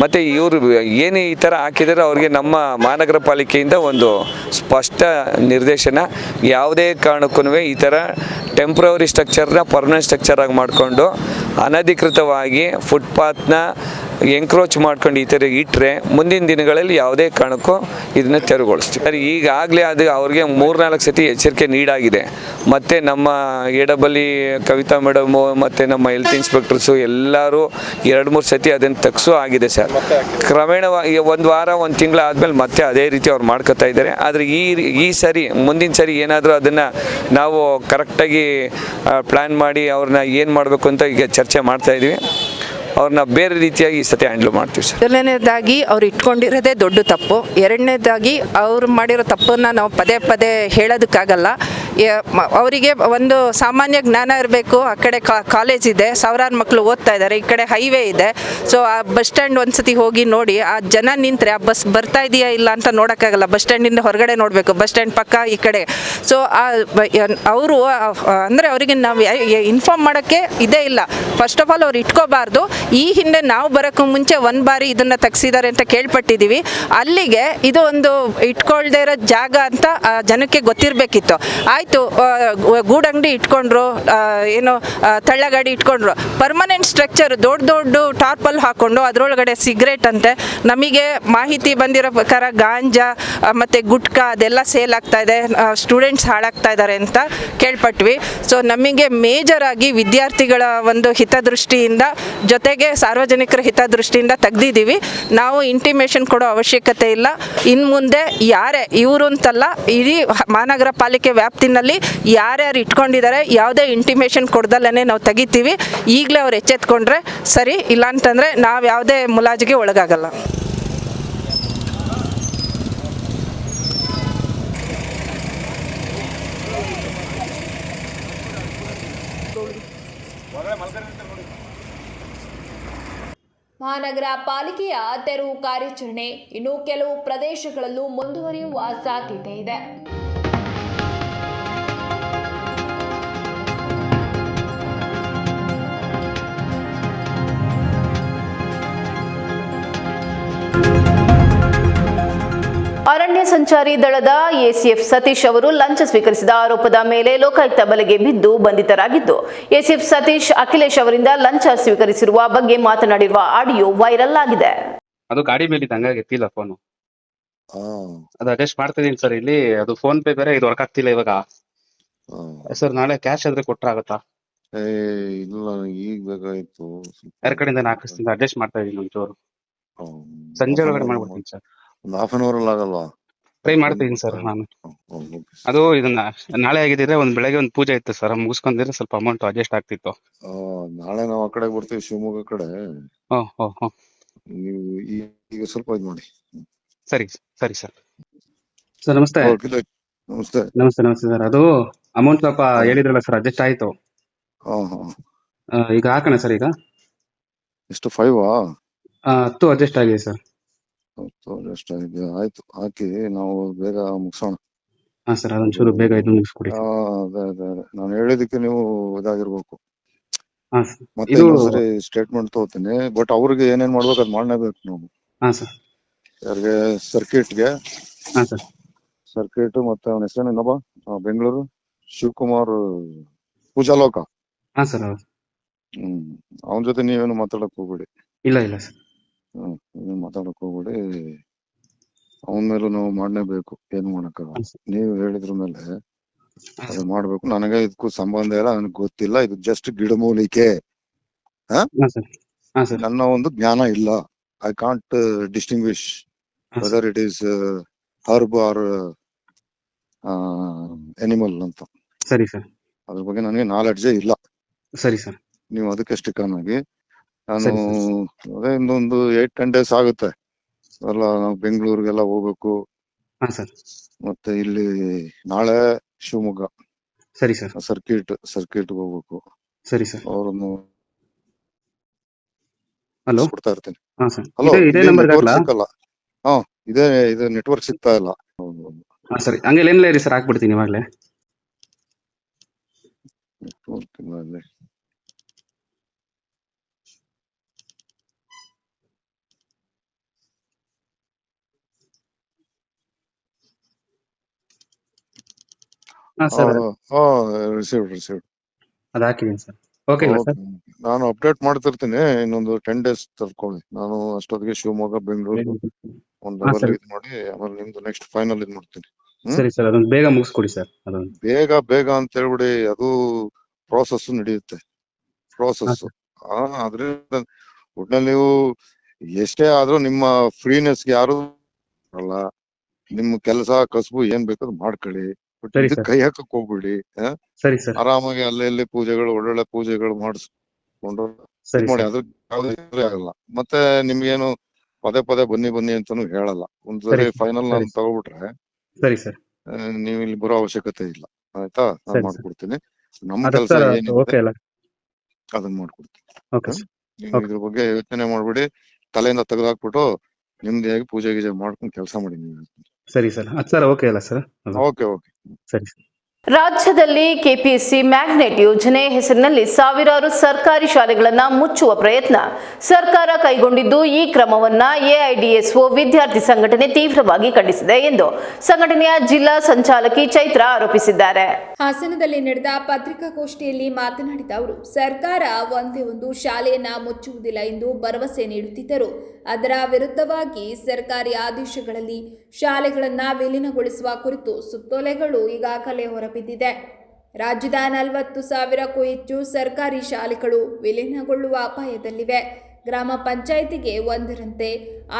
S7: ಮತ್ತು ಇವರು ಏನು ಈ ಥರ ಹಾಕಿದರೆ ಅವ್ರಿಗೆ ನಮ್ಮ ಮಹಾನಗರ ಪಾಲಿಕೆಯಿಂದ ಒಂದು ಸ್ಪಷ್ಟ ನಿರ್ದೇಶನ, ಯಾವುದೇ ಕಾರಣಕ್ಕೂ ಈ ಥರ ಟೆಂಪ್ರವರಿ ಸ್ಟ್ರಕ್ಚರ್ನ ಪರ್ಮನೆಂಟ್ ಸ್ಟ್ರಕ್ಚರಾಗಿ ಮಾಡಿಕೊಂಡು ಅನಧಿಕೃತವಾಗಿ ಫುಟ್ಪಾತ್ನ ಎಂಕ್ರೋಚ್ ಮಾಡ್ಕೊಂಡು ಈ ಥರ ಇಟ್ಟರೆ ಮುಂದಿನ ದಿನಗಳಲ್ಲಿ ಯಾವುದೇ ಕಾರಣಕ್ಕೂ ಇದನ್ನು ತೆರವುಗೊಳಿಸ್ತೀವಿ. ಈಗಾಗಲೇ ಅದು ಅವ್ರಿಗೆ 3-4 ಸತಿ ಎಚ್ಚರಿಕೆ ನೀಡಾಗಿದೆ. ಮತ್ತು ನಮ್ಮ ಎಡಬಲಿ ಕವಿತಾ ಮೇಡಮು ಮತ್ತು ನಮ್ಮ ಹೆಲ್ತ್ ಇನ್ಸ್ಪೆಕ್ಟರ್ಸು ಎಲ್ಲರೂ 2-3 ಸತಿ ಅದನ್ನು ತೆಗ್ಸೋ ಆಗಿದೆ ಸರ್. ಕ್ರಮೇಣವಾಗಿ 1 ವಾರ 1 ತಿಂಗಳು ಆದಮೇಲೆ ಮತ್ತೆ ಅದೇ ರೀತಿ ಅವ್ರು ಮಾಡ್ಕೋತಾ ಇದ್ದಾರೆ. ಆದರೆ ಈ ಸರಿ ಮುಂದಿನ ಸರಿ ಏನಾದರೂ ಅದನ್ನು ನಾವು ಕರೆಕ್ಟಾಗಿ ಪ್ಲ್ಯಾನ್ ಮಾಡಿ ಅವ್ರನ್ನ ಏನು ಮಾಡಬೇಕು ಅಂತ ಈಗ ಚರ್ಚೆ ಮಾಡ್ತಾಯಿದ್ವಿ. ಅವ್ರನ್ನ ಬೇರೆ ರೀತಿಯಾಗಿ ಈ ಸತಿ ಹ್ಯಾಂಡಲ್ ಮಾಡ್ತೀವಿ ಸರ್.
S6: ಮೊದಲನೇದಾಗಿ ಅವ್ರು ಇಟ್ಕೊಂಡಿರೋದೇ ದೊಡ್ಡ ತಪ್ಪು. ಎರಡನೇದಾಗಿ ಅವ್ರು ಮಾಡಿರೋ ತಪ್ಪನ್ನು ನಾವು ಪದೇ ಹೇಳೋದಕ್ಕಾಗಲ್ಲ. ಅವರಿಗೆ ಒಂದು ಸಾಮಾನ್ಯ ಜ್ಞಾನ ಇರಬೇಕು. ಆ ಕಡೆ ಕಾಲೇಜ್ ಇದೆ, ಸಾವಿರಾರು ಮಕ್ಕಳು ಓದ್ತಾ ಇದ್ದಾರೆ, ಈ ಕಡೆ ಹೈವೇ ಇದೆ. ಸೊ ಆ ಬಸ್ ಸ್ಟ್ಯಾಂಡ್ ಒಂದು ಸತಿ ಹೋಗಿ ನೋಡಿ, ಆ ಜನ ನಿಂತರೆ ಆ ಬಸ್ ಬರ್ತಾ ಇದೆಯಾ ಇಲ್ಲ ಅಂತ ನೋಡೋಕ್ಕಾಗಲ್ಲ. ಬಸ್ ಸ್ಟ್ಯಾಂಡಿಂದ ಹೊರಗಡೆ ನೋಡಬೇಕು, ಬಸ್ ಸ್ಟ್ಯಾಂಡ್ ಪಕ್ಕ ಈ ಕಡೆ. ಸೊ ಅವರು ಅಂದರೆ ಅವರಿಗೆ ನಾವು ಇನ್ಫಾರ್ಮ್ ಮಾಡೋಕ್ಕೆ ಇದೇ ಇಲ್ಲ. ಫಸ್ಟ್ ಆಫ್ ಆಲ್ ಅವ್ರು ಇಟ್ಕೋಬಾರ್ದು. ಈ ಹಿಂದೆ ನಾವು ಬರೋಕ್ಕೂ ಮುಂಚೆ 1 ಬಾರಿ ಇದನ್ನು ತೆಗ್ಸಿದ್ದಾರೆ ಅಂತ ಕೇಳ್ಪಟ್ಟಿದ್ದೀವಿ. ಅಲ್ಲಿಗೆ ಇದು ಒಂದು ಇಟ್ಕೊಳ್ದೇ ಇರೋ ಜಾಗ ಅಂತ ಜನಕ್ಕೆ ಗೊತ್ತಿರಬೇಕಿತ್ತು. ಆಯಿತು, ಗೂಡಂಗಡಿ ಇಟ್ಕೊಂಡ್ರು, ಏನು ತಳ್ಳಗಾಡಿ ಇಟ್ಕೊಂಡ್ರು. ಪರ್ಮನೆಂಟ್ ಸ್ಟ್ರಕ್ಚರ್ ದೊಡ್ಡ ಟಾರ್ಪಲ್ ಹಾಕ್ಕೊಂಡು ಅದರೊಳಗಡೆ ಸಿಗರೇಟ್ ಅಂತೆ, ನಮಗೆ ಮಾಹಿತಿ ಬಂದಿರೋ ಪ್ರಕಾರ ಗಾಂಜಾ ಮತ್ತು ಗುಟ್ಕಾ ಅದೆಲ್ಲ ಸೇಲ್ ಆಗ್ತಾ ಇದೆ, ಸ್ಟೂಡೆಂಟ್ಸ್ ಹಾಳಾಗ್ತಾ ಇದ್ದಾರೆ ಅಂತ ಕೇಳ್ಪಟ್ವಿ. ಸೊ ನಮಗೆ ಮೇಜರ್ ಆಗಿ ವಿದ್ಯಾರ್ಥಿಗಳ ಒಂದು ಹಿತದೃಷ್ಟಿಯಿಂದ ಜೊತೆಗೆ ಸಾರ್ವಜನಿಕರ ಹಿತದೃಷ್ಟಿಯಿಂದ ತೆಗ್ದಿದ್ದೀವಿ. ನಾವು ಇಂಟಿಮೇಷನ್ ಕೊಡೋ ಅವಶ್ಯಕತೆ ಇಲ್ಲ. ಇನ್ನು ಮುಂದೆ ಯಾರೇ ಇವರು ಅಂತಲ್ಲ, ಇಡೀ ಮಹಾನಗರ ಪಾಲಿಕೆ ವ್ಯಾಪ್ತಿನಲ್ಲಿ ಯಾರ್ಯಾರು ಇಟ್ಕೊಂಡಿದ್ದಾರೆ ಯಾವುದೇ ಇಂಟಿಮೇಷನ್ ಕೊಡ್ದಲ್ಲೇ ನಾವು ತೆಗಿತೀವಿ. ಈಗಲೇ ಅವ್ರು ಎಚ್ಚೆತ್ಕೊಂಡ್ರೆ ಸರಿ, ಇಲ್ಲ ಅಂತಂದರೆ ನಾವು ಯಾವುದೇ ಮುಲಾಜಿಗೆ ಒಳಗಾಗಲ್ಲ.
S2: ಮಹಾನಗರ ಪಾಲಿಕೆಯ ತೆರವು ಕಾರ್ಯಾಚರಣೆ ಇನ್ನು ಕೆಲವು ಪ್ರದೇಶಗಳಲ್ಲೂ ಮುಂದುವರಿಯುವ ಸಾಧ್ಯತೆ ಇದೆ.
S1: ಅರಣ್ಯ ಸಂಚಾರಿ ದಳದ ಎಸಿಎಫ್ ಸತೀಶ್ ಅವರು ಲಂಚ ಸ್ವೀಕರಿಸಿದ ಆರೋಪದ ಮೇಲೆ ಲೋಕಾಯುಕ್ತ ಬಲೆಗೆ ಬಿದ್ದು ಬಂಧಿತರಾಗಿದ್ದು, ಎಸಿಎಫ್ ಸತೀಶ್ ಅಖಿಲೇಶ್ ಅವರಿಂದ ಲಂಚ ಸ್ವೀಕರಿಸಿರುವ ಬಗ್ಗೆ ಮಾತನಾಡಿರುವ ಆಡಿಯೋ ವೈರಲ್ ಆಗಿದೆ.
S8: ಅದು ಗಾಡಿ ಮೇಲೆ ಹಂಗಾಗಿ ಎತ್ತಿಲ್ಲ ಫೋನು. ಅದು ಅಡ್ಜಸ್ಟ್ ಮಾಡ್ತಾ ಇದೀನಿ ಸರ್. ಇಲ್ಲಿ ಅದು ಫೋನ್ ಪೇ ಬೇರೆ ಇದು ವರ್ಕ್ ಆಗ್ತಿಲ್ಲ ಇವಾಗ ಸರ್. ನಾಳೆ ಕ್ಯಾಶ್ ಆದ್ರೆ ಕೊಟ್ರೆ ಆಗತ್ತಾ?
S5: ಏ ಇಲ್ಲ, ಈಗ ಬೇಕಾಗಿತ್ತು
S8: ಬೇರೆ ಕಡೆಯಿಂದ ಹಾಕಿಸ್ತೀನಿ, ಅಡ್ಜಸ್ಟ್ ಮಾಡ್ತಾ ಇದೀನಿ ಒಂಚೂರು.
S5: ಹ್ಮ್.
S8: ಸಂಜೆ
S5: half an
S8: ಒಳಗಡೆ
S5: hour
S8: ಮಾಡ್ಬಿಡ್ತೀನಿ ಸರ್.
S5: ಒಂದು ಹಾಫ್ ಅನ್ ಅವರ್ ಅಲ್ಲಿ ಆಗಲ್ವಾ?
S8: ಟ್ರೈ ಮಾಡ್ತೀನಿ ಸರ್ ನಾನು. ಅದು ಇದನ್ನ ನಾಳೆ ಆಗಿದ್ರೆ ಬೆಳಗ್ಗೆ ಒಂದು ಪೂಜೆ ಇತ್ತು ಸರ್, ಮುಗಿಸ್ಕೊಂಡಿದ್ರೆ ಸ್ವಲ್ಪ ಅಮೌಂಟ್ ಅಡ್ಜಸ್ಟ್ ಆಗ್ತಿತ್ತು.
S5: ನಾಳೆ ನಾವು ಆ ಕಡೆ ಬರ್ತೀವಿ, ಶಿವಮೊಗ್ಗ ಕಡೆ.
S8: ಹ್ಮ್.
S5: ನೀವು ಈಗ ಸ್ವಲ್ಪ ಇದು ಮಾಡಿ.
S8: ಸರಿ ಸರಿ ಸರ್. ಸರ್ ನಮಸ್ತೆ.
S5: ನಮಸ್ತೆ.
S8: ನಮಸ್ತೆ ಸರ್. ಅದು ಅಮೌಂಟ್ ಸ್ವಲ್ಪ ಹೇಳಿದ್ರಲ್ಲ ಸರ್, ಅಡ್ಜಸ್ಟ್ ಆಯ್ತು.
S5: ಹಾ.
S8: ಈಗ ಹಾಕೋಣ ಸರ್. ಈಗ
S5: ಎಷ್ಟು 5
S8: 10 ಅಡ್ಜಸ್ಟ್ ಆಗಿದೆ ಸರ್.
S5: ಅಡ್ಜಸ್ಟ್ ಆಗಿದೆ, ಆಯ್ತು ಹಾಕಿ, ನಾವು ಬೇಗ ಮುಗಿಸೋಣ.
S8: ಹಾ ಸರ್, ಅದೊಂಚೂರು ಬೇಗ ಇದು ಮುಗಿಸ್ಕೊಡಿ.
S5: ಅದೇ ನಾನು ಹೇಳಿದಕ್ಕೆ ನೀವು ಇದಾಗಿರ್ಬೇಕು.
S8: ಹಾ ಸರ್.
S5: ಮತ್ತೆ
S8: ಇದು
S5: ಇನ್ನೊಂದ್ಸರಿ ಸ್ಟೇಟ್ಮೆಂಟ್ ತಗೋತೀನಿ, ಬಟ್ ಅವ್ರಿಗೆ ಏನೇನ್ ಮಾಡ್ಬೇಕು ಅದ್ ಮಾಡಲೇಬೇಕು ನಾವು.
S8: ಹಾ ಸರ್.
S5: ಯಾರಿಗೆ? ಸರ್ಕಿಟ್ಗೆ.
S8: ಹಾ ಸರ್.
S5: ಸರ್ಕಿಟ್ ಮತ್ತೆ ಅವನ ಹೆಸರು ಇನ್ನೊಬ್ಬ ಬೆಂಗಳೂರು ಶಿವಕುಮಾರ್ ಪೂಜಾಲೋಕ.
S8: ಹಾ ಸರ್. ಹೌದು.
S5: ಅವನ ಜೊತೆ ನೀವೇನು ಮಾತಾಡಕ್ ಹೋಗ್ಬೇಡಿ.
S8: ಇಲ್ಲ ಸರ್.
S5: ನೀವೇನು ಮಾತಾಡಕ್ ಹೋಗ್ಬೇಡಿ. ಅವನ ಮೇಲೂ ನಾವು ಮಾಡ್ಲೇಬೇಕು, ಏನು ಮಾಡಕ್ಕಾಗಲ್ಲ. ನೀವು ಹೇಳಿದ್ರ ಮೇಲೆ ಅದು ಮಾಡ್ಬೇಕು. ನನಗೆ ಇದಕ್ಕೂ ಸಂಬಂಧ ಇಲ್ಲ, ನನಗೆ ಗೊತ್ತಿಲ್ಲ. ಇದು ಜಸ್ಟ್ ಗಿಡಮೂಲಿಕೆ. ನನ್ನ ಒಂದು ಜ್ಞಾನ ಇಲ್ಲ. I can't distinguish whether it is herb or animal ಅಂತ.
S8: ಸರಿ ಸರ್.
S5: ಅದ್ರ ಬಗ್ಗೆ ನನಗೆ ನಾಲೆಡ್ಜೇ ಇಲ್ಲ.
S8: ಸರಿ ಸರ್.
S5: ನೀವು ಅದಕ್ಕೆ ಸ್ಟಿಕನ್ ಆಗಿ. ನಾನು ಅದೇ ಇನ್ನೊಂದು 8-10 days ಆಗುತ್ತೆ ಎಲ್ಲ. ನಾವು ಬೆಂಗಳೂರಿಗೆಲ್ಲ ಹೋಗ್ಬೇಕು. ಮತ್ತೆ ಇಲ್ಲಿ ನಾಳೆ ಶಿವಮೊಗ್ಗ.
S8: ಸರಿ ಸರ್.
S5: ಸರ್ಕಿಟ್ ಹೋಗ್ಬೇಕು.
S8: ಸರಿ ಸರ್.
S5: ಅವ್ರನ್ನು
S8: ಹಲೋ
S5: ಕೊಡ್ತಾ ಇರ್ತೀನಿ.
S8: ಹಲೋ,
S5: ನೆಟ್ವರ್ಕ್ ಸಿಕ್ಕಲ್ಲ. ಇದೇ ನೆಟ್ವರ್ಕ್ ಸಿಗ್ತಾ ಇಲ್ಲ.
S8: ಸರಿ, ಹಂಗೆ ಲೈನ್ ಇರಿ ಸರ್, ಹಾಕ್ಬಿಡ್ತೀನಿ ಇವಾಗಲೇ.
S5: ನೆಟ್ವರ್ಕ್ ಇಲ್ಲ ಅಲ್ಲಿ. ರಿಸೀವ್ಡ್
S8: ಅದು ಹಾಕಿದ್ದೀನಿ ಸರ್. Okay sir.
S5: ನಾನು ಅಪ್ಡೇಟ್ ಮಾಡ್ತಿರ್ತೀನಿ. ಇನ್ನೊಂದು 10 days ತರ್ಕೊಳ್ಳಿ. ನಾನು ಅಷ್ಟೊತ್ತಿಗೆ ಶಿವಮೊಗ್ಗ ಬೆಂಗಳೂರು ಒಂದು ಲೆವೆಲ್ ಇದು ಮಾಡಿ ಆಮೇಲೆ ನಿಮ್ದು ನೆಕ್ಸ್ಟ್ ಫೈನಲ್ ಇದು ಮಾಡ್ತೀನಿ.
S8: ಸರಿ ಸರ್, ಅದೊಂದು ಬೇಗ ಮುಗಿಸ್ಕೊಡಿ ಸರ್. ಅದೊಂದು
S5: ಬೇಗ ಅಂತ ಹೇಳ್ಬಿಡಿ. ಅದು ಪ್ರೋಸೆಸ್ ನಡೆಯುತ್ತೆ. ಅದ್ರಿಂದ ಒಟ್ನಲ್ಲಿ ನೀವು ಎಷ್ಟೇ ಆದ್ರೂ ನಿಮ್ಮ ಫ್ರೀನೆಸ್ಗೆ ಯಾರು ಅಲ್ಲ. ನಿಮ್ಮ ಕೆಲಸ ಕಸಬು ಏನ್ ಬೇಕಾದ್ರೂ ಮಾಡ್ಕೊಳ್ಳಿ, ಕೈ ಹಾಕಕ್ ಹೋಗ್ಬಿಡಿ. ಆರಾಮಾಗಿ ಅಲ್ಲಿ ಪೂಜೆಗಳು, ಒಳ್ಳೊಳ್ಳೆ ಪೂಜೆಗಳು ಮಾಡಿಸ್ಕೊಂಡು ಮಾಡಿ. ಅದ್ರ ಯಾವ್ದೇ ಆಗಲ್ಲ. ಮತ್ತೆ ನಿಮ್ಗೇನು ಪದೇ ಬನ್ನಿ ಅಂತಾನು ಹೇಳಲ್ಲ. ಒಂದ್ಸರಿ ಫೈನಲ್ ನಾನು ತಗೊಬಿಟ್ರೆ ನೀವು ಇಲ್ಲಿ ಬರೋ ಅವಶ್ಯಕತೆ ಇಲ್ಲ. ಆಯ್ತಾ? ನಾನು ಮಾಡ್ಕೊಡ್ತೀನಿ. ನಮ್ಮ ಕೆಲಸ ಏನಿದೆ ಅದನ್ನ ಮಾಡ್ಕೊಡ್ತೀನಿ. ಇದ್ರ ಬಗ್ಗೆ ಯೋಚನೆ ಮಾಡ್ಬಿಡಿ. ತಲೆಯಿಂದ ತೆಗೆದಾಕ್ಬಿಟ್ಟು ನಿಮ್ದಿಯಾಗಿ ಪೂಜೆ ಗೀಜೆ ಮಾಡ್ಕೊಂಡು ಕೆಲಸ ಮಾಡಿ ನೀವು.
S8: ಸರಿ ಸರ್. ಓಕೆ ಅಲ್ಲ ಸರ್?
S5: ಓಕೆ.
S8: ಸರಿ.
S1: ರಾಜ್ಯದಲ್ಲಿ ಕೆಪಿಎಸ್ಸಿ ಮ್ಯಾಗ್ನೆಟ್ ಯೋಜನೆ ಹೆಸರಿನಲ್ಲಿ ಸಾವಿರಾರು ಸರ್ಕಾರಿ ಶಾಲೆಗಳನ್ನು ಮುಚ್ಚುವ ಪ್ರಯತ್ನ ಸರ್ಕಾರ ಕೈಗೊಂಡಿದ್ದು, ಈ ಕ್ರಮವನ್ನು ಎಐಡಿಎಸ್ಒ ವಿದ್ಯಾರ್ಥಿ ಸಂಘಟನೆ ತೀವ್ರವಾಗಿ ಖಂಡಿಸಿದೆ ಎಂದು ಸಂಘಟನೆಯ ಜಿಲ್ಲಾ ಸಂಚಾಲಕಿ ಚೈತ್ರ ಆರೋಪಿಸಿದ್ದಾರೆ.
S2: ಹಾಸನದಲ್ಲಿ ನಡೆದ ಪತ್ರಿಕಾಗೋಷ್ಠಿಯಲ್ಲಿ ಮಾತನಾಡಿದ ಅವರು, ಸರ್ಕಾರ ಒಂದೇ ಒಂದು ಶಾಲೆಯನ್ನ ಮುಚ್ಚುವುದಿಲ್ಲ ಎಂದು ಭರವಸೆ ನೀಡುತ್ತಿದ್ದರು. ಅದರ ವಿರುದ್ಧವಾಗಿ ಸರ್ಕಾರಿ ಆದೇಶಗಳಲ್ಲಿ ಶಾಲೆಗಳನ್ನು ವಿಲೀನಗೊಳಿಸುವ ಕುರಿತು ಸುತ್ತೋಲೆಗಳು ಈಗಾಗಲೇ ಹೊರಬಿದ್ದಿದೆ. ರಾಜ್ಯದ 40,000ಕ್ಕೂ ಹೆಚ್ಚು ಸರ್ಕಾರಿ ಶಾಲೆಗಳು ವಿಲೀನಗೊಳ್ಳುವ ಅಪಾಯದಲ್ಲಿವೆ. ಗ್ರಾಮ ಪಂಚಾಯಿತಿಗೆ ಒಂದರಂತೆ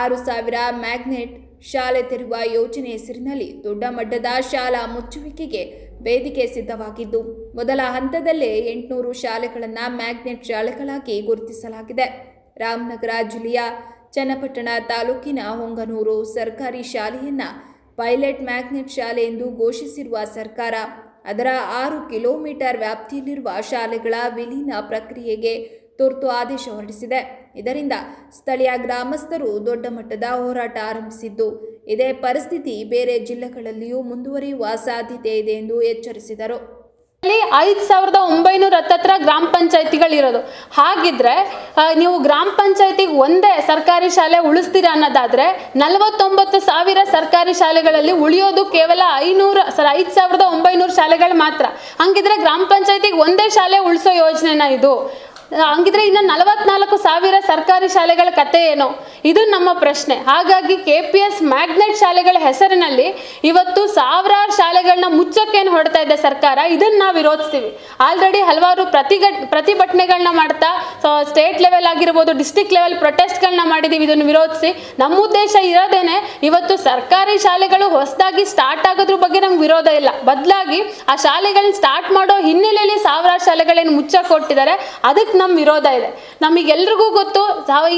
S2: 6,000 ಮ್ಯಾಗ್ನೆಟ್ ಶಾಲೆ ತೆರೆಯುವ ಯೋಜನೆ ಹೆಸರಿನಲ್ಲಿ ದೊಡ್ಡ ಮಟ್ಟದ ಶಾಲಾ ಮುಚ್ಚುವಿಕೆಗೆ ವೇದಿಕೆ ಸಿದ್ಧವಾಗಿದ್ದು, ಮೊದಲ ಹಂತದಲ್ಲೇ 800 ಶಾಲೆಗಳನ್ನು ಮ್ಯಾಗ್ನೆಟ್ ಶಾಲೆಗಳಾಗಿ ಗುರುತಿಸಲಾಗಿದೆ. ರಾಮನಗರ ಜಿಲ್ಲೆಯ ಚನ್ನಪಟ್ಟಣ ತಾಲೂಕಿನ ಹೊಂಗನೂರು ಸರ್ಕಾರಿ ಶಾಲೆಯನ್ನ ಪೈಲಟ್ ಮ್ಯಾಗ್ನೆಟ್ ಶಾಲೆ ಎಂದು ಘೋಷಿಸಿರುವ ಸರ್ಕಾರ, ಅದರ 6 ಕಿಲೋಮೀಟರ್ ವ್ಯಾಪ್ತಿಯಲ್ಲಿರುವ ಶಾಲೆಗಳ ವಿಲೀನ ಪ್ರಕ್ರಿಯೆಗೆ ತುರ್ತು ಆದೇಶ ಹೊರಡಿಸಿದೆ. ಇದರಿಂದ ಸ್ಥಳೀಯ ಗ್ರಾಮಸ್ಥರು ದೊಡ್ಡ ಮಟ್ಟದ ಹೋರಾಟ ಆರಂಭಿಸಿದ್ದು, ಇದೇ ಪರಿಸ್ಥಿತಿ ಬೇರೆ ಜಿಲ್ಲೆಗಳಲ್ಲಿಯೂ ಮುಂದುವರಿಯುವ ಸಾಧ್ಯತೆ ಇದೆ ಎಂದು ಎಚ್ಚರಿಸಿದರು.
S9: 5,900 ಹತ್ತತ್ರ ಗ್ರಾಮ ಪಂಚಾಯತಿಗಳಿರೋದು. ಹಾಗಿದ್ರೆ ನೀವು ಗ್ರಾಮ ಪಂಚಾಯತಿಗೆ ಒಂದೇ ಸರ್ಕಾರಿ ಶಾಲೆ ಉಳಿಸ್ತೀರಾ ಅನ್ನೋದಾದ್ರೆ 49,000 ಸರ್ಕಾರಿ ಶಾಲೆಗಳಲ್ಲಿ ಉಳಿಯೋದು ಕೇವಲ 5,900 ಶಾಲೆಗಳು ಮಾತ್ರ. ಹಂಗಿದ್ರೆ ಗ್ರಾಮ ಪಂಚಾಯತಿಗೆ ಒಂದೇ ಶಾಲೆ ಉಳಿಸೋ ಯೋಜನೆನ ಇದು? ಹಂಗಿದ್ರೆ ಇನ್ನು 44,000 ಸರ್ಕಾರಿ ಶಾಲೆಗಳ ಕತೆ ಏನು? ಇದು ನಮ್ಮ ಪ್ರಶ್ನೆ. ಹಾಗಾಗಿ KPS ಮ್ಯಾಗ್ನೆಟ್ ಶಾಲೆಗಳ ಹೆಸರಿನಲ್ಲಿ ಇವತ್ತು ಸಾವಿರಾರು ಶಾಲೆಗಳನ್ನ ಮುಚ್ಚಕ್ಕೇನು ಹೊರಡ್ತಾ ಇದೆ ಸರ್ಕಾರ, ಇದನ್ನ ನಾವು ವಿರೋಧಿಸ್ತೀವಿ. ಆಲ್ರೆಡಿ ಹಲವಾರು ಪ್ರತಿಭಟನೆಗಳನ್ನ ಮಾಡ್ತಾ ಸ್ಟೇಟ್ ಲೆವೆಲ್ ಆಗಿರ್ಬೋದು, ಡಿಸ್ಟ್ರಿಕ್ಟ್ ಲೆವೆಲ್ ಪ್ರೊಟೆಸ್ಟ್ಗಳನ್ನ ಮಾಡಿದ್ದೀವಿ ಇದನ್ನು ವಿರೋಧಿಸಿ. ನಮ್ಮ ಉದ್ದೇಶ ಇರೋದೇನೆ ಇವತ್ತು ಸರ್ಕಾರಿ ಶಾಲೆಗಳು ಹೊಸದಾಗಿ ಸ್ಟಾರ್ಟ್ ಆಗೋದ್ರ ಬಗ್ಗೆ ನಮ್ಗೆ ವಿರೋಧ ಇಲ್ಲ. ಬದಲಾಗಿ ಆ ಶಾಲೆಗಳನ್ನ ಸ್ಟಾರ್ಟ್ ಮಾಡೋ ಹಿನ್ನೆಲೆಯಲ್ಲಿ ಸಾವಿರಾರು ಶಾಲೆಗಳೇನು ಮುಚ್ಚಕ್ಕೆ ಕೊಟ್ಟಿದ್ದಾರೆ ಅದಕ್ಕೆ ನಮ್ಮ ವಿರೋಧ ಇದೆ. ನಮಗೆಲ್ರಿಗೂ ಗೊತ್ತು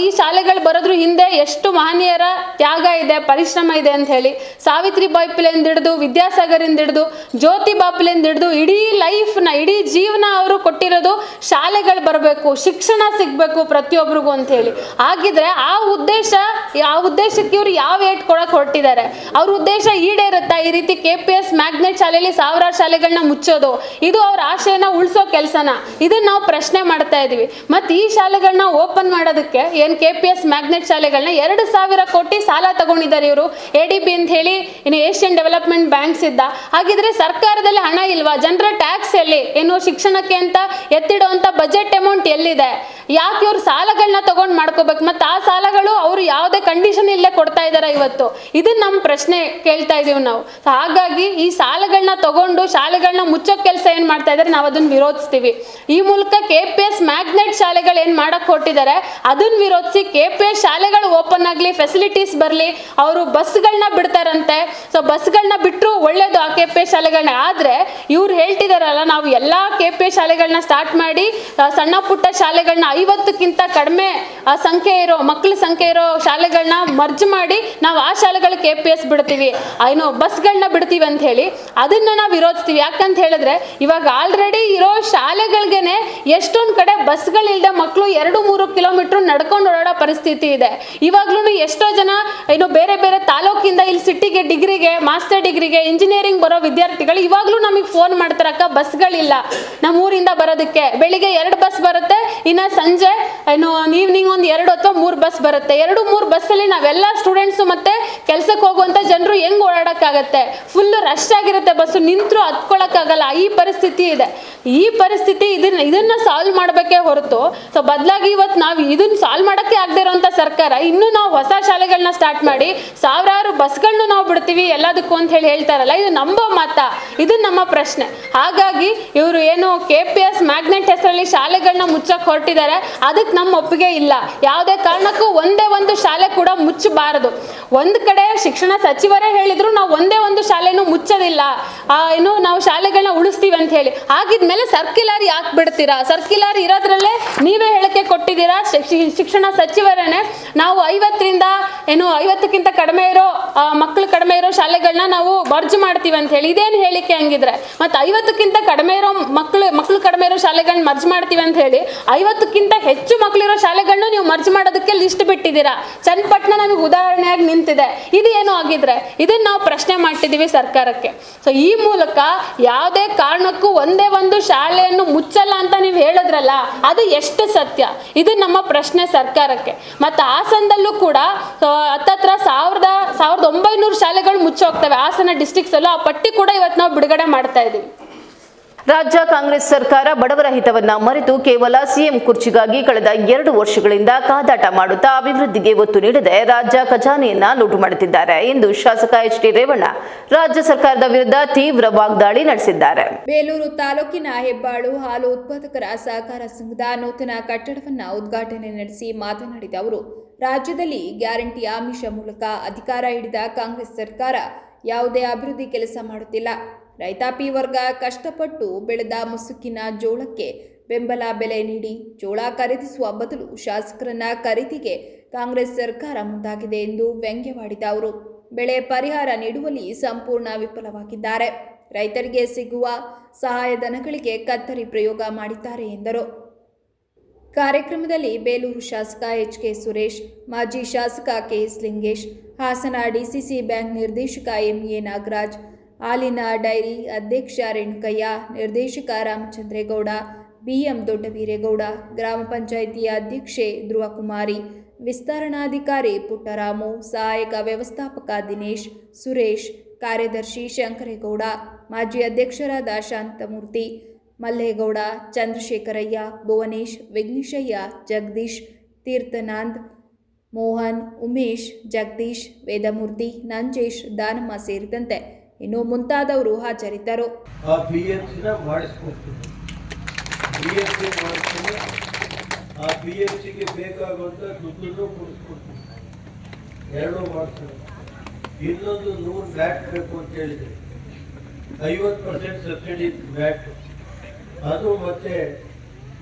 S9: ಈ ಶಾಲೆಗಳು ಬರೋದ್ರ ಹಿಂದೆ ಎಷ್ಟು ಮಹನೀಯರ ತ್ಯಾಗ ಇದೆ, ಪರಿಶ್ರಮ ಇದೆ ಅಂತ ಹೇಳಿ. ಸಾವಿತ್ರಿಬಾಯಿ ಫುಲೆಯಿಂದ ಹಿಡಿದು, ವಿದ್ಯಾಸಾಗರಿಂದ ಹಿಡಿದು, ಜ್ಯೋತಿಬಾ ಫುಲೆಯಿಂದ ಹಿಡಿದು ಇಡೀ ಲೈಫ್ನ, ಇಡೀ ಜೀವನ ಅವರು ಕೊಟ್ಟಿರೋದು ಶಾಲೆಗಳು ಬರಬೇಕು, ಶಿಕ್ಷಣ ಸಿಗಬೇಕು ಪ್ರತಿಯೊಬ್ಬರಿಗೂ ಅಂತ ಹೇಳಿ. ಆಗಿದ್ರೆ ಆ ಉದ್ದೇಶಕ್ಕೆ ಇವರು ಯಾವ ಏಟ್ ಕೊಡಕ್ಕೆ ಹೊರಟಿದ್ದಾರೆ? ಅವ್ರ ಉದ್ದೇಶ ಈಡೇರುತ್ತಾ? ಈ ರೀತಿ KPS ಮ್ಯಾಗ್ನೆಟ್ ಶಾಲೆಯಲ್ಲಿ ಸಾವಿರಾರು ಶಾಲೆಗಳನ್ನ ಮುಚ್ಚೋದು, ಇದು ಅವ್ರ ಆಶಯನ ಉಳಿಸೋ ಕೆಲಸನ? ಇದನ್ನ ನಾವು ಪ್ರಶ್ನೆ ಮಾಡ್ತಾ ಇದೀವಿ. ಮತ್ತು ಈ ಶಾಲೆಗಳನ್ನ ಓಪನ್ ಮಾಡೋದಕ್ಕೆ ಏನು KPS ಮ್ಯಾಗ್ನೆಟ್ ಶಾಲೆಗಳನ್ನ 2,000 ಕೋಟಿ ಸಾಲ ತಗೊಂಡಿದ್ದಾರೆ ಇವರು, ADB ಅಂತ ಹೇಳಿ, ಇನ್ನು ಏಷ್ಯನ್ ಡೆವಲಪ್ಮೆಂಟ್ ಬ್ಯಾಂಕ್ಸ್ ಇದ್ದ. ಹಾಗಿದ್ರೆ ಸರ್ಕಾರದಲ್ಲಿ ಹಣ ಇಲ್ವಾ? ಜನರ ಟ್ಯಾಕ್ಸ್ ಎಲ್ಲಿ? ಏನು ಶಿಕ್ಷಣಕ್ಕೆ ಅಂತ ಎತ್ತಿಡುವಂಥ ಬಜೆಟ್ ಅಮೌಂಟ್ ಎಲ್ಲಿದೆ? ಯಾಕೆ ಇವ್ರು ಸಾಲಗಳನ್ನ ತಗೊಂಡು ಮಾಡ್ಕೋಬೇಕು? ಮತ್ತು ಆ ಸಾಲಗಳು ಅವರು ಯಾವುದೇ ಕಂಡೀಷನ್ ಇಲ್ಲೇ ಕೊಡ್ತಾ ಇದ್ದಾರೆ ಇವತ್ತು? ಇದನ್ನ ನಮ್ಮ ಪ್ರಶ್ನೆ ಕೇಳ್ತಾ ಇದೀವಿ ನಾವು. ಹಾಗಾಗಿ ಈ ಸಾಲಗಳನ್ನ ತಗೊಂಡು ಶಾಲೆಗಳನ್ನ ಮುಚ್ಚೋ ಕೆಲಸ ಏನು ಮಾಡ್ತಾ ಇದ್ದಾರೆ, ನಾವು ಅದನ್ನ ವಿರೋಧಿಸ್ತೀವಿ. ಈ ಮೂಲಕ KPS ಮ್ಯಾಗ್ನೆಟ್ ಶಾಲೆಗಳು ಏನು ಮಾಡಕ್ಕೆ ಹೊರಟಿದ್ದಾರೆ ಅದನ್ನ ವಿರೋಧಿಸಿ KPS ಶಾಲೆಗಳು ಓಪನ್ ಆಗಲಿ, ಫೆಸಿಲಿಟೀಸ್ ಬರಲಿ. ಅವರು ಬಸ್ಗಳನ್ನ ಬಿಡ್ತಾರಂತೆ, ಸೊ ಬಸ್ಗಳನ್ನ ಬಿಟ್ಟರು ಒಳ್ಳೇದು ಆ KPS ಶಾಲೆಗಳನ್ನ. ಆದರೆ ಇವ್ರು ಹೇಳ್ತಿದಾರಲ್ಲ, ನಾವು ಎಲ್ಲ KPS ಶಾಲೆಗಳನ್ನ ಸ್ಟಾರ್ಟ್ ಮಾಡಿ ಸಣ್ಣ ಪುಟ್ಟ ಶಾಲೆಗಳನ್ನ 50ಕ್ಕಿಂತ ಕಡಿಮೆ ಮಕ್ಕಳ ಸಂಖ್ಯೆ ಇರೋ ಶಾಲೆಗಳನ್ನ ಮರ್ಜ್ ಮಾಡಿ ನಾವು ಆ ಶಾಲೆಗಳು KPS ಬಿಡ್ತೀವಿ, ಏನೋ ಬಸ್ಗಳನ್ನ ಬಿಡ್ತೀವಿ ಅಂತ ಹೇಳಿ. ಅದನ್ನ ನಾವು ವಿರೋಧಿಸ್ತೀವಿ. ಯಾಕಂತ ಹೇಳಿದ್ರೆ ಇವಾಗ ಆಲ್ರೆಡಿ ಇರೋ ಶಾಲೆಗಳಿಗೇನೆ ಎಷ್ಟೊಂದು ಕಡೆ ಬಸ್ಗಳಿಲ್ಲದೆ ಮಕ್ಕಳು 2-3 ಕಿಲೋಮೀಟರ್ ನಡ್ಕೊಂಡು ಓಡಾಡೋ ಪರಿಸ್ಥಿತಿ ಇದೆ. ಇವಾಗ್ಲೂ ಎಷ್ಟೋ ಜನ ಏನು ಬೇರೆ ಬೇರೆ ತಾಲೂಕಿಂದ ಇಲ್ಲಿ ಸಿಟಿಗೆ ಡಿಗ್ರಿಗೆ, ಮಾಸ್ಟರ್ ಡಿಗ್ರಿಗೆ, ಇಂಜಿನಿಯರಿಂಗ್ ಬರೋ ವಿದ್ಯಾರ್ಥಿಗಳು ಇವಾಗ್ಲೂ ನಮಗೆ ಫೋನ್ ಮಾಡ್ತಾರೆ, ಅಕ್ಕ ಬಸ್ಗಳಿಲ್ಲ ನಮ್ಮ ಊರಿಂದ ಬರೋದಕ್ಕೆ. ಬೆಳಿಗ್ಗೆ 2 ಬಸ್ ಬರುತ್ತೆ, ಇನ್ನು ಸಂಜೆ ಏನು ಈವ್ನಿಂಗ್ ಒಂದು 2 ಅಥವಾ 3 ಬಸ್ ಬರುತ್ತೆ. 2-3 ಬಸ್ಸಲ್ಲಿ ನಾವೆಲ್ಲ ಸ್ಟೂಡೆಂಟ್ಸು ಮತ್ತೆ ಕೆಲಸಕ್ಕೆ ಹೋಗುವಂಥ ಜನರು ಹೆಂಗೆ ಓಡಾಡೋಕ್ಕಾಗತ್ತೆ? ಫುಲ್ ರಶ್ ಆಗಿರುತ್ತೆ, ಬಸ್ಸು ನಿಂತರೂ ಹತ್ಕೊಳ್ಳೋಕ್ಕಾಗಲ್ಲ. ಈ ಪರಿಸ್ಥಿತಿ ಇದೆ. ಈ ಪರಿಸ್ಥಿತಿ ಇದನ್ನ ಸಾಲ್ವ್ ಮಾಡಬೇಕೇ ಹೊರತು ಬದಲಾಗಿ ಇವತ್ತು ನಾವು ಇದನ್ನ ಸಾಲ್ವ್ ಮಾಡೋಕ್ಕೆ ಆಗದೆ ಇರೋಂಥ ಸರ್ಕಾರ ಇನ್ನೂ ನಾವು ಹೊಸ ಶಾಲೆಗಳನ್ನ ಸ್ಟಾರ್ಟ್ ಮಾಡಿ ಸಾವಿರಾರು ಬಸ್ಗಳನ್ನ ನಾವು ಬಿಡ್ತೀವಿ ಎಲ್ಲದಕ್ಕೂ ಅಂತ ಹೇಳ್ತಾರಲ್ಲ, ಇದು ನಂಬೋ ಮಾತಾ? ಇದು ನಮ್ಮ ಪ್ರಶ್ನೆ. ಹಾಗಾಗಿ ಇವರು ಏನು KPS ಮ್ಯಾಗ್ನೆಟ್ ಹೆಸರಲ್ಲಿ ಶಾಲೆಗಳನ್ನ ಮುಚ್ಚಕ್ಕೆ ಹೊರಟಿದ್ದಾರೆ, ಅದಕ್ಕೆ ನಮ್ಮ ಒಪ್ಪಿಗೆ ಇಲ್ಲ. ಯಾವುದೇ ಕಾರಣಕ್ಕೂ ಒಂದೇ ಒಂದು ಶಾಲೆ ಕೂಡ ಮುಚ್ಚಬಾರದು. ಒಂದು ಕಡೆ ಶಿಕ್ಷಣ ಸಚಿವರೇ ಹೇಳಿದ್ರು ನಾವು ಒಂದೇ ಒಂದು ಶಾಲೆನೂ ಮುಚ್ಚೋದಿಲ್ಲ, ಏನು ನಾವು ಶಾಲೆಗಳನ್ನ ಉಳಿಸ್ತೀವಿ ಅಂತ ಹೇಳಿ. ಆಗಿದ್ಮೇಲೆ ಸರ್ಕ್ಯುಲರ್ ಯಾಕೆ ಬಿಡ್ತೀರಾ? ಸರ್ಕ್ಯುಲರ್ ಇರೋದ್ರಲ್ಲೇ ನೀವೇ ಹೇಳಿಕೆ ಕೊಟ್ಟಿದ್ದೀರಾ, ಶಿಕ್ಷಣ ಸಚಿವರೇನೆ ನಾವು 50ಕ್ಕಿಂತ ಕಡಿಮೆ ಇರೋ ಮಕ್ಕಳು ಕಡಿಮೆ ಇರೋ ಶಾಲೆಗಳನ್ನ ನಾವು ಮರ್ಜ್ ಮಾಡ್ತೀವಿ ಅಂತ ಹೇಳಿ. ಇದೇನು ಹೇಳಿಕೆ ಹಂಗಿದ್ರೆ? ಮತ್ತು 50ಕ್ಕಿಂತ ಕಡಿಮೆ ಇರೋ ಮಕ್ಕಳು ಕಡಿಮೆ ಇರೋ ಶಾಲೆಗಳನ್ನ ಮರ್ಜ್ ಮಾಡ್ತೀವಿ ಅಂತ ಹೇಳಿ 50ಕ್ಕಿಂತ ಹೆಚ್ಚು ಮಕ್ಕಳಿರೋ ಶಾಲೆಗಳನ್ನ ನೀವು ಮರ್ಜ್ ಮಾಡೋದಕ್ಕೆ ಲಿಸ್ಟ್ ಬಿಟ್ಟಿದ್ದೀರಾ. ಚನ್ನಪಟ್ಟಣ ನಮಗೆ ಉದಾಹರಣೆಯಾಗಿ ನಿಂತಿದೆ. ಇದು ಏನು ಆಗಿದ್ರೆ? ಇದನ್ನ ನಾವು ಪ್ರಶ್ನೆ ಮಾಡ್ತಿದ್ದೀವಿ ಸರ್ಕಾರಕ್ಕೆ. ಸೊ ಈ ಮೂಲಕ ಯಾವುದೇ ಕಾರಣಕ್ಕೂ ಒಂದೇ ಒಂದು ಶಾಲೆಯನ್ನು ಮುಚ್ಚಲ್ಲ ಅಂತ ನೀವು ಹೇಳಿದ್ರಲ್ಲ, ಅದು ಎಷ್ಟು ಸತ್ಯ? ಇದು ನಮ್ಮ ಪ್ರಶ್ನೆ ಸರ್ಕಾರಕ್ಕೆ. ಮತ್ತು ಹಾಸನದಲ್ಲೂ ಕೂಡ ಹತ್ತತ್ರ 1900 ಶಾಲೆಗಳು ಮುಚ್ಚೋಗ್ತವೆ ಹಾಸನ ಡಿಸ್ಟ್ರಿಕ್ಟ್ಸಲ್ಲೂ. ಆ ಪಟ್ಟಿ ಕೂಡ ಇವತ್ತು ನಾವು ಬಿಡುಗಡೆ ಮಾಡ್ತಾ ಇದ್ದೀವಿ.
S1: ರಾಜ್ಯ ಕಾಂಗ್ರೆಸ್ ಸರ್ಕಾರ ಬಡವರ ಹಿತವನ್ನ ಮರೆತು ಕೇವಲ ಸಿಎಂ ಕುರ್ಚಿಗಾಗಿ ಕಳೆದ 2 ವರ್ಷಗಳಿಂದ ಕಾದಾಟ ಮಾಡುತ್ತಾ ಅಭಿವೃದ್ಧಿಗೆ ಒತ್ತು ನೀಡದೆ ರಾಜ್ಯ ಖಜಾನೆಯನ್ನ ಲೂಟು ಮಾಡುತ್ತಿದ್ದಾರೆ ಎಂದು ಶಾಸಕ HT ರೇವಣ್ಣ ರಾಜ್ಯ ಸರ್ಕಾರದ ವಿರುದ್ಧ ತೀವ್ರ ವಾಗ್ದಾಳಿ ನಡೆಸಿದ್ದಾರೆ.
S2: ಬೇಲೂರು ತಾಲೂಕಿನ ಹೆಬ್ಬಾಳು ಹಾಲು ಉತ್ಪಾದಕರ ಸಹಕಾರ ಸಂಘದ ನೂತನ ಕಟ್ಟಡವನ್ನು ಉದ್ಘಾಟನೆ ನಡೆಸಿ ಮಾತನಾಡಿದ ಅವರು, ರಾಜ್ಯದಲ್ಲಿ ಗ್ಯಾರಂಟಿ ಆಮಿಷ ಮೂಲಕ ಅಧಿಕಾರ ಹಿಡಿದ ಕಾಂಗ್ರೆಸ್ ಸರ್ಕಾರ ಯಾವುದೇ ಅಭಿವೃದ್ಧಿ ಕೆಲಸ ಮಾಡುತ್ತಿಲ್ಲ. ರೈತಾಪಿ ವರ್ಗ ಕಷ್ಟಪಟ್ಟು ಬೆಳೆದ ಮುಸುಕಿನ ಜೋಳಕ್ಕೆ ಬೆಂಬಲ ಬೆಲೆ ನೀಡಿ ಜೋಳ ಖರೀದಿಸುವ ಬದಲು ಶಾಸಕರನ್ನ ಖರೀದಿಗೆ ಕಾಂಗ್ರೆಸ್ ಸರ್ಕಾರ ಮುಂದಾಗಿದೆ ಎಂದು ವ್ಯಂಗ್ಯವಾಡಿದ ಅವರು, ಬೆಳೆ ಪರಿಹಾರ ನೀಡುವಲ್ಲಿ ಸಂಪೂರ್ಣ ವಿಫಲವಾಗಿದ್ದಾರೆ. ರೈತರಿಗೆ ಸಿಗುವ ಸಹಾಯಧನಗಳಿಗೆ ಕತ್ತರಿ ಪ್ರಯೋಗ ಮಾಡಿದ್ದಾರೆ ಎಂದರು. ಕಾರ್ಯಕ್ರಮದಲ್ಲಿ ಬೇಲೂರು ಶಾಸಕ HK ಸುರೇಶ್, ಮಾಜಿ ಶಾಸಕ KS Lingesh, Hassan DCC bank ನಿರ್ದೇಶಕ MA ನಾಗರಾಜ್, ಹಾಲಿನ ಡೈರಿ ಅಧ್ಯಕ್ಷ ರೇಣುಕಯ್ಯ, ನಿರ್ದೇಶಕ ರಾಮಚಂದ್ರೇಗೌಡ, BM ದೊಡ್ಡವೀರೇಗೌಡ, ಗ್ರಾಮ ಪಂಚಾಯಿತಿ ಅಧ್ಯಕ್ಷೆ ಧ್ರುವಕುಮಾರಿ, ವಿಸ್ತರಣಾಧಿಕಾರಿ ಪುಟ್ಟರಾಮು, ಸಹಾಯಕ ವ್ಯವಸ್ಥಾಪಕ ದಿನೇಶ್, ಸುರೇಶ್, ಕಾರ್ಯದರ್ಶಿ ಶಂಕರೇಗೌಡ, ಮಾಜಿ ಅಧ್ಯಕ್ಷರಾದ ಶಾಂತಮೂರ್ತಿ, ಮಲ್ಲೇಗೌಡ, ಚಂದ್ರಶೇಖರಯ್ಯ, ಭುವನೇಶ್, ವಿಘ್ನೇಶಯ್ಯ, ಜಗದೀಶ್, ತೀರ್ಥನಾಂದ್, ಮೋಹನ್, ಉಮೇಶ್, ಜಗದೀಶ್, ವೇದಮೂರ್ತಿ, ನಂಜೇಶ್, ದಾನಮ್ಮ ಸೇರಿದಂತೆ ಇನ್ನು ಮುಂತಾದವರು ಹಾಜರಿದ್ದರು.
S10: ಆ BMCನ ಮಾಡಿಸ್ಕೊಡ್ತೀನಿ. BMC ಮಾಡಿಸ್ತೀನಿ. ಆ BMCಗೆ ಬೇಕಾಗುವಂಥ ದುಡ್ಡನ್ನು ಕೊಡಿಸ್ಕೊಡ್ತೀನಿ. ಎರಡೂ ಮಾಡ್ತೀನಿ. ಇನ್ನೊಂದು 100 ವ್ಯಾಟ್ ಬೇಕು ಅಂತ ಹೇಳಿದೆ. 50% ಸಬ್ಸಿಡಿ ವ್ಯಾಟ್. ಅದು ಮತ್ತೆ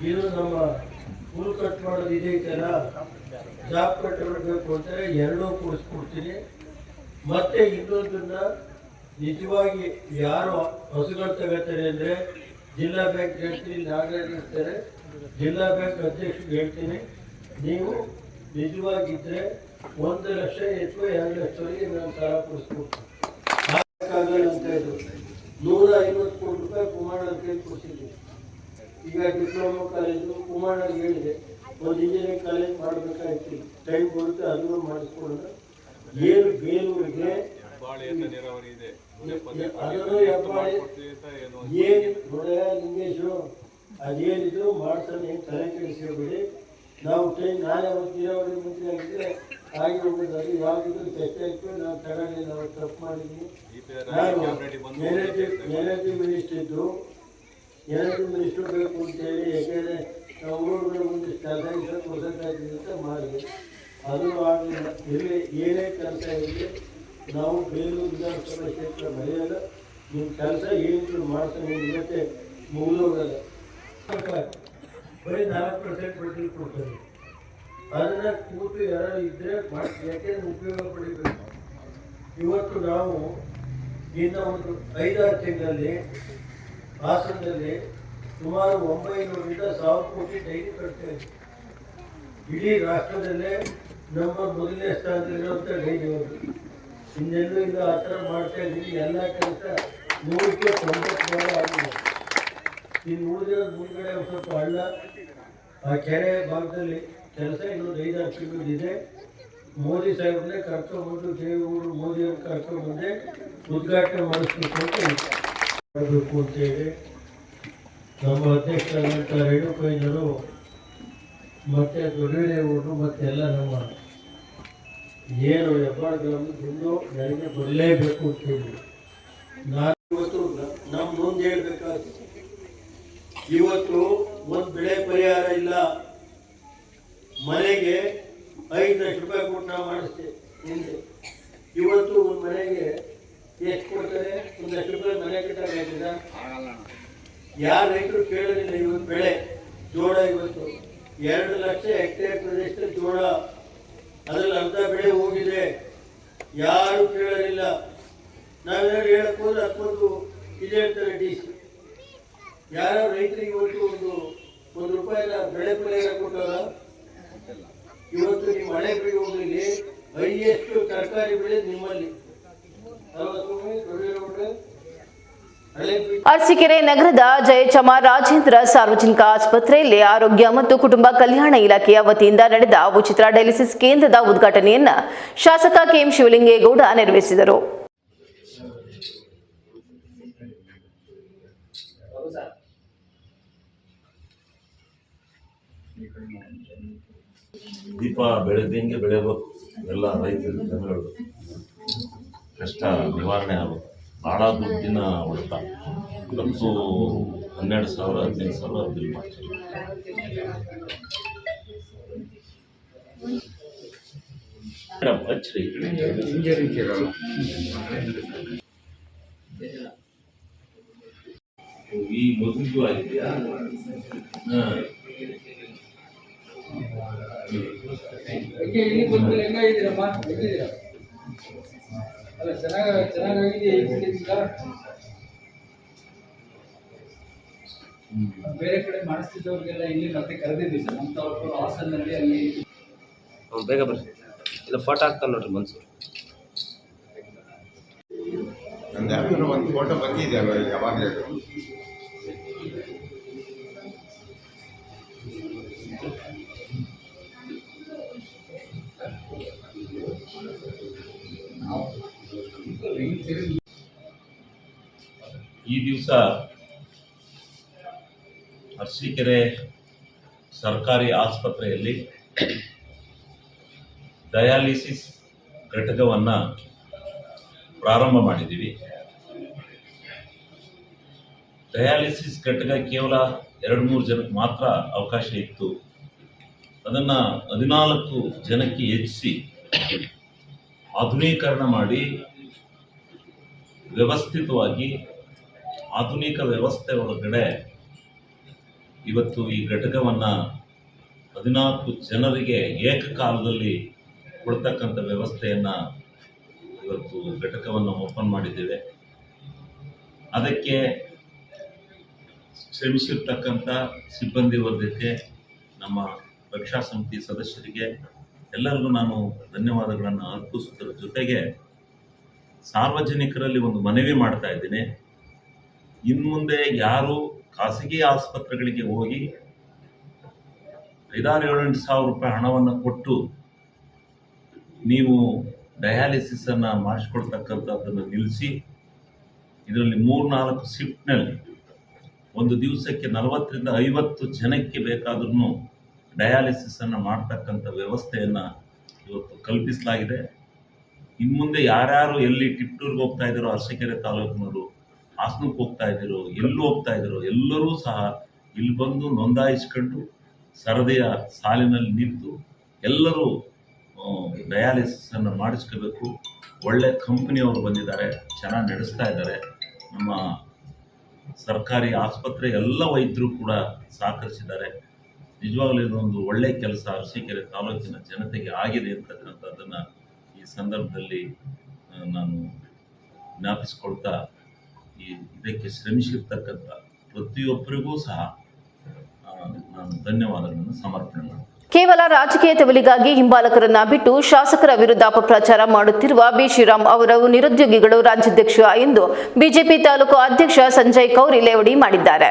S10: ಇದು ನಮ್ಮ ಫುಲ್ ಕಟ್ ಮಾಡೋದು ಇದೈತಲ್ಲ, ಜಾಬ್ ಕಟ್ಟರ್ ಬೇಕು ಅಂತಾರೆ, ಎರಡೂ ಕೊಡಿಸ್ಕೊಡ್ತೀನಿ. ಮತ್ತೆ ಇನ್ನೊಂದನ್ನ ನಿಜವಾಗಿ ಯಾರು ಹಸುಗಳು ತಗೋತಾರೆ ಅಂದರೆ ಜಿಲ್ಲಾ ಬ್ಯಾಂಕ್ ಹೇಳ್ತೀನಿ, ನಾಗರಾಜ್ ಇರ್ತಾರೆ, ಜಿಲ್ಲಾ ಬ್ಯಾಂಕ್ ಅಧ್ಯಕ್ಷರಿಗೆ ಹೇಳ್ತೀನಿ, ನೀವು ನಿಜವಾಗಿದ್ದರೆ 1 ಲಕ್ಷ ಅಥವಾ 2 ಲಕ್ಷವರೆಗೆ ನಾನು ಸಾಲ ಕೊಡಿಸ್ಕೊಡ್ತೀನಿ. ಆಗಲ್ಲ ಅಂತ ಇದ್ರು 150 ಕೋಟಿ ರೂಪಾಯಿ ಕುಮಾರಣ್ಣ ಕೈ ಕೊಡಿಸಿದ್ವಿ. ಈಗ ಡಿಪ್ಲೊಮಾ ಕಾಲೇಜು ಕುಮಾರಣ್ಣ ಹೇಳಿದೆ, ಒಂದು ಇಂಜಿನಿಯರಿಂಗ್ ಕಾಲೇಜ್ ಮಾಡಬೇಕಾಯ್ತು, ಟೈಮ್ ಬರುತ್ತೆ, ಅದನ್ನು ಮಾಡಿಸ್ಕೊಳ್ಳೋಣ. ಏನು ಬೇಲೂರಿಗೆ ಅದನ್ನು ಹೆಬ್ಬಾಳಿ ಏನು ನೋಡ ಲಿಂಗೇಶು ಅದೇನಿದ್ರು ಮಾಡ್ಸೋಣ, ಏನು ತಲೆ ಕೆಡಿಸ್ಕೊಬೇಡಿ. ನಾವು ಟೈಮ್ ನಾಳೆ ಒಂದು ನೀರಾವರಿ ಮಂತ್ರಿ ಆಗಿದ್ದರೆ ಆಗಿ ಹೋಗೋದು, ಅದು ಯಾವುದಿದ್ರು ಚರ್ಚೆ ನಾವು ತಗೊಂಡಿಲ್ಲ, ನಾವು ತಪ್ಪು ಮಾಡಿದ್ವಿ. ನಾನು ಎನರ್ಜಿ ಮಿನಿಸ್ಟರ್ ಇದ್ದು ಎನರ್ಜಿ ಮಿನಿಸ್ಟರ್ ಬೇಕು ಅಂತೇಳಿ, ಯಾಕೆಂದರೆ ನಾವು ಊರುಗಳ ಮುಂದಿಷ್ಟು ಹೊಸದಾಗಿದೆ ಅಂತ ಮಾಡಿದ್ವಿ, ಅದು ಆಗಲಿಲ್ಲ. ಇಲ್ಲಿ ಏನೇ ಕೆಲಸ ಇರಲಿ ನಾವು ಬೇಲೂರು ವಿಧಾನಸಭಾ ಕ್ಷೇತ್ರ ಮರೆಯಲ್ಲ. ನಿಮ್ಮ ಕೆಲಸ ಏನಿದ್ರು ಮಾಡ್ತಾನೆ, ಇವತ್ತೇ ಮುಗಿದೋಗಲ್ಲ. ಬರೀ 4% ಬಡ್ಡಿ ಕೊಡ್ತಾರೆ. ಅದನ್ನು ಕೂತು ಯಾರು ಇದ್ದರೆ ಮಾಡಿ, ಯಾಕೆಂದ್ರೆ ಉಪಯೋಗ ಪಡಿಬೇಕು. ಇವತ್ತು ನಾವು ಇನ್ನು ಒಂದು 5-6 ತಿಂಗಳಲ್ಲಿ ಹಾಸನದಲ್ಲಿ ಸುಮಾರು 900ರಿಂದ 1000 ಕೋಟಿ ಡೈಲಿ ಕಟ್ತಾ ಇದ್ದೀವಿ. ಇಡೀ ರಾಷ್ಟ್ರದಲ್ಲೇ ನಮ್ಮ ಮೊದಲನೇ ಸ್ಥಾನದಲ್ಲಿರುವಂಥ ಡೈಲಿ ಅವರು ಇನ್ನೆಲ್ಲೂ ಇಲ್ಲ. ಆ ಥರ ಮಾಡ್ತಾ ಇದ್ದೀವಿ. ಎಲ್ಲ ಕೆಲಸ 100ಕ್ಕೆ 90 ಆಗಿದೆ. ಇನ್ನು ಉಳಿದಿರೋದು ಮುಂದ್ಗಡೆ ಒಂದು ಸ್ವಲ್ಪ ಹಳ್ಳ, ಆ ಕೆರೆ ಭಾಗದಲ್ಲಿ ಕೆಲಸ ಇನ್ನೊಂದು 5-6 ತಿಂಗಳಿದೆ. ಮೋದಿ ಸಾಹೇಬ್ರನ್ನೇ ಕರ್ಕೊಂಡ್ಬಂದು, ದೇವೇಗೌಡರು ಮೋದಿಯವ್ರು ಕರ್ಕೊಂಡ್ಬಂದೆ ಉದ್ಘಾಟನೆ ಮಾಡಿಸ್ಬೇಕು ಅಂತ ಮಾಡಬೇಕು ಅಂತೇಳಿ ನಮ್ಮ ಅಧ್ಯಕ್ಷರಾದಂಥ ರೇಣುಕಯ್ಯನವರು ಮತ್ತು ದೊಡ್ಡೇಗೌಡರು ಮತ್ತೆಲ್ಲ ನಮ್ಮ ಏನು ಹೆಬ್ಬಾಳ ಗ್ರಾಮದಿಂದ ನನಗೆ ಬರಲೇಬೇಕು ಅಂತ ಹೇಳಿ ನಾನು ಇವತ್ತು ನಮ್ಮ ಮುಂದೆ ಹೇಳ್ಬೇಕಾದ್ರೆ, ಇವತ್ತು ಒಂದು ಬೆಳೆ ಪರಿಹಾರ ಇಲ್ಲ. ಮನೆಗೆ 5 ಲಕ್ಷ ರೂಪಾಯಿ ಕೊಟ್ಟು ನಾವು ಮಾಡಿಸ್ತೇವೆ ಹಿಂದೆ. ಇವತ್ತು ಒಂದು ಮನೆಗೆ ಎಷ್ಟು ಕೊಡ್ತಾರೆ? 1 ಲಕ್ಷ ರೂಪಾಯಿ ಮನೆ ಕಟ್ಟಾಗಿದ್ದ ಯಾರು ರೈತರು ಕೇಳೋದಿಲ್ಲ. ಇವತ್ತು ಬೆಳೆ ಜೋಳ ಇವತ್ತು 2 ಲಕ್ಷ ಹೆಕ್ಟೇರ್ ಪ್ರದೇಶದಲ್ಲಿ ಜೋಳ, ಅದರಲ್ಲಿ ಅರ್ಧ ಬೆಳೆ ಹೋಗಿದೆ, ಯಾರು ಕೇಳೋದಿಲ್ಲ. ನಾವೇನಾದ್ರು ಹೇಳಕ್ಕೆ ಹೋದ್ರೆ ಅದಕ್ಕೊಂದು ಇದೆ ಹೇಳ್ತಾರೆ DC. ಯಾರು ರೈತರಿಗೆ ಇವತ್ತು ಒಂದು ರೂಪಾಯಿನ ಬೆಳೆ ಪರಿಹಾರ ಕೊಟ್ಟಾರ? ಇವತ್ತು ನೀವು ಮಳೆ ಬೆಳೆ ಹೋಗ್ಲಿಕ್ಕೆ ಹೈಯೆಸ್ಟ್ ತರಕಾರಿ ಬೆಳೆ ನಿಮ್ಮಲ್ಲಿ.
S1: ಅರಸೀಕೆರೆ ನಗರದ ಜಯಚಾಮ ರಾಜೇಂದ್ರ ಸಾರ್ವಜನಿಕ ಆಸ್ಪತ್ರೆಯಲ್ಲಿ ಆರೋಗ್ಯ ಮತ್ತು ಕುಟುಂಬ ಕಲ್ಯಾಣ ಇಲಾಖೆಯ ವತಿಯಿಂದ ನಡೆದ ಉಚಿತ ಡಯಾಲಿಸಿಸ್ ಕೇಂದ್ರದ ಉದ್ಘಾಟನೆಯನ್ನ ಶಾಸಕ ಕೆಎಂ ಶಿವಲಿಂಗೇಗೌಡ ನೆರವೇರಿಸಿದರು.
S11: ದೀಪ ಬೆಳೆದಂಗೆ ಬೆಳೆಯಬೇಕು. ಎಲ್ಲ ರೈತರು ಜನಗಳು ಕಷ್ಟ ನಿವಾರಣೆ ಆಗಬೇಕು. ಭಾಳ ದುಡ್ಡಿನ ಹೊಡೆತ, ಖರ್ಚು 12,000 15,000 ಬಿಲ್ ಮಾಡ್ತೀವಿ. ಹಚ್ಚ್ರಿ ಈ ಮೊದಲಿಗೂ ಆಗಿದೆಯಾ?
S12: ಬೇರೆ ಕಡೆ ಮಾಡಿಸ್ತಿದ್ದವ್ರಿಗೆಲ್ಲ ಇಲ್ಲಿ ಮತ್ತೆ ಕರೆದಿದ್ದೀವಿ ಸರ್. ನಮ್ಮ ತಾಲೂಕು ಹಾಸನಲ್ಲಿ ಅಲ್ಲಿ ಬೇಗ ಬರ್ರಿ. ಇಲ್ಲ ಫೋಟೋ ಹಾಕ್ತಾನೆ ನೋಡ್ರಿ ಮನ್ಸೂರು.
S5: ನಂದು ಒಂದು ಫೋಟೋ ಬಂದಿದೆ ಯಾವಾಗಲೇ.
S11: ಈ ದಿವಸ ಅರಸೀಕೆರೆ ಸರ್ಕಾರಿ ಆಸ್ಪತ್ರೆಯಲ್ಲಿ ಡಯಾಲಿಸಿಸ್ ಘಟಕವನ್ನು ಪ್ರಾರಂಭ ಮಾಡಿದ್ದೀವಿ. ಡಯಾಲಿಸಿಸ್ ಘಟಕ ಕೇವಲ 2-3 ಜನಕ್ಕೆ ಮಾತ್ರ ಅವಕಾಶ ಇತ್ತು. ಅದನ್ನು 14 ಜನಕ್ಕೆ ಹೆಚ್ಚಿಸಿ ಆಧುನೀಕರಣ ಮಾಡಿ ವ್ಯವಸ್ಥಿತವಾಗಿ ಆಧುನಿಕ ವ್ಯವಸ್ಥೆ ಒಳಗಡೆ ಇವತ್ತು ಈ ಘಟಕವನ್ನು 14 ಜನರಿಗೆ ಏಕಕಾಲದಲ್ಲಿ ಕೊಡ್ತಕ್ಕಂಥ ವ್ಯವಸ್ಥೆಯನ್ನು ಇವತ್ತು ಘಟಕವನ್ನು ಓಪನ್ ಮಾಡಿದ್ದೇವೆ. ಅದಕ್ಕೆ ಶ್ರಮಿಸಿರ್ತಕ್ಕಂಥ ಸಿಬ್ಬಂದಿ ವರ್ಗಕ್ಕೆ, ನಮ್ಮ ರಕ್ಷಾ ಸಮಿತಿ ಸದಸ್ಯರಿಗೆ ಎಲ್ಲರಿಗೂ ನಾನು ಧನ್ಯವಾದಗಳನ್ನು ಅರ್ಪಿಸುವುದರ ಜೊತೆಗೆ ಸಾರ್ವಜನಿಕರಲ್ಲಿ ಒಂದು ಮನವಿ ಮಾಡ್ತಾ ಇದ್ದೀನಿ. ಇನ್ನು ಮುಂದೆ ಯಾರು ಖಾಸಗಿ ಆಸ್ಪತ್ರೆಗಳಿಗೆ ಹೋಗಿ 5-7 ಸಾವಿರ ರೂಪಾಯಿ ಹಣವನ್ನು ಕೊಟ್ಟು ನೀವು ಡಯಾಲಿಸಿಸನ್ನು ಮಾಡಿಸ್ಕೊಳ್ತಕ್ಕಂಥದ್ದನ್ನು ನಿಲ್ಲಿಸಿ, ಇದರಲ್ಲಿ 3-4 ಶಿಫ್ಟ್ನಲ್ಲಿ ಒಂದು ದಿವಸಕ್ಕೆ 40-50 ಜನಕ್ಕೆ ಬೇಕಾದ್ರೂ ಡಯಾಲಿಸಿಸನ್ನು ಮಾಡ್ತಕ್ಕಂಥ ವ್ಯವಸ್ಥೆಯನ್ನು ಇವತ್ತು ಕಲ್ಪಿಸಲಾಗಿದೆ. ಇನ್ನು ಮುಂದೆ ಯಾರ್ಯಾರು ಎಲ್ಲಿ ಟಿಪ್ಟೂರ್ಗೆ ಹೋಗ್ತಾ ಇದ್ದಾರೋ, ಅರಸೀಕೆರೆ ತಾಲೂಕಿನವರು ಹಾಸನಕ್ಕೆ ಹೋಗ್ತಾ ಇದ್ದೀರೋ, ಎಲ್ಲೂ ಹೋಗ್ತಾ ಇದ್ದೀರೋ, ಎಲ್ಲರೂ ಸಹ ಇಲ್ಲಿ ಬಂದು ನೋಂದಾಯಿಸ್ಕೊಂಡು ಸರದಿಯ ಸಾಲಿನಲ್ಲಿ ನಿಂತು ಎಲ್ಲರೂ ಡಯಾಲಿಸಿಸನ್ನು ಮಾಡಿಸ್ಕೋಬೇಕು. ಒಳ್ಳೆ ಕಂಪನಿಯವರು ಬಂದಿದ್ದಾರೆ, ಚೆನ್ನಾಗಿ ನಡೆಸ್ತಾ ಇದ್ದಾರೆ. ನಮ್ಮ ಸರ್ಕಾರಿ ಆಸ್ಪತ್ರೆ ಎಲ್ಲ ವೈದ್ಯರು ಕೂಡ ಸಹಕರಿಸಿದ್ದಾರೆ. ನಿಜವಾಗಲೂ ಇದೊಂದು ಒಳ್ಳೆಯ ಕೆಲಸ ಅರಸೀಕೆರೆ ತಾಲೂಕಿನ ಜನತೆಗೆ ಆಗಿದೆ ಅಂತಕ್ಕಂಥದ್ದನ್ನು ಈ ಸಂದರ್ಭದಲ್ಲಿ ನಾನು ಜ್ಞಾಪಿಸ್ಕೊಳ್ತಾ, ಇದಕ್ಕೆ ಶ್ರಮಿಸಿರ್ತಕ್ಕಂಥ ಪ್ರತಿಯೊಬ್ಬರಿಗೂ ಸಹ ನಾನು ಧನ್ಯವಾದಗಳನ್ನು ಸಮರ್ಪಣೆ ಮಾಡ್ತೀನಿ.
S1: ಕೇವಲ ರಾಜಕೀಯ ತೆವಲಿಗಾಗಿ ಹಿಂಬಾಲಕರನ್ನ ಬಿಟ್ಟು ಶಾಸಕರ ವಿರುದ್ಧ ಅಪಪ್ರಚಾರ ಮಾಡುತ್ತಿರುವ ಬಿ ಶ್ರೀರಾಮ್ ಅವರು ನಿರುದ್ಯೋಗಿಗಳು ರಾಜ್ಯಾಧ್ಯಕ್ಷ ಎಂದು ಬಿಜೆಪಿ ತಾಲೂಕು ಅಧ್ಯಕ್ಷ ಸಂಜಯ್ ಕೌರಿ ಲೇವಡಿ ಮಾಡಿದ್ದಾರೆ.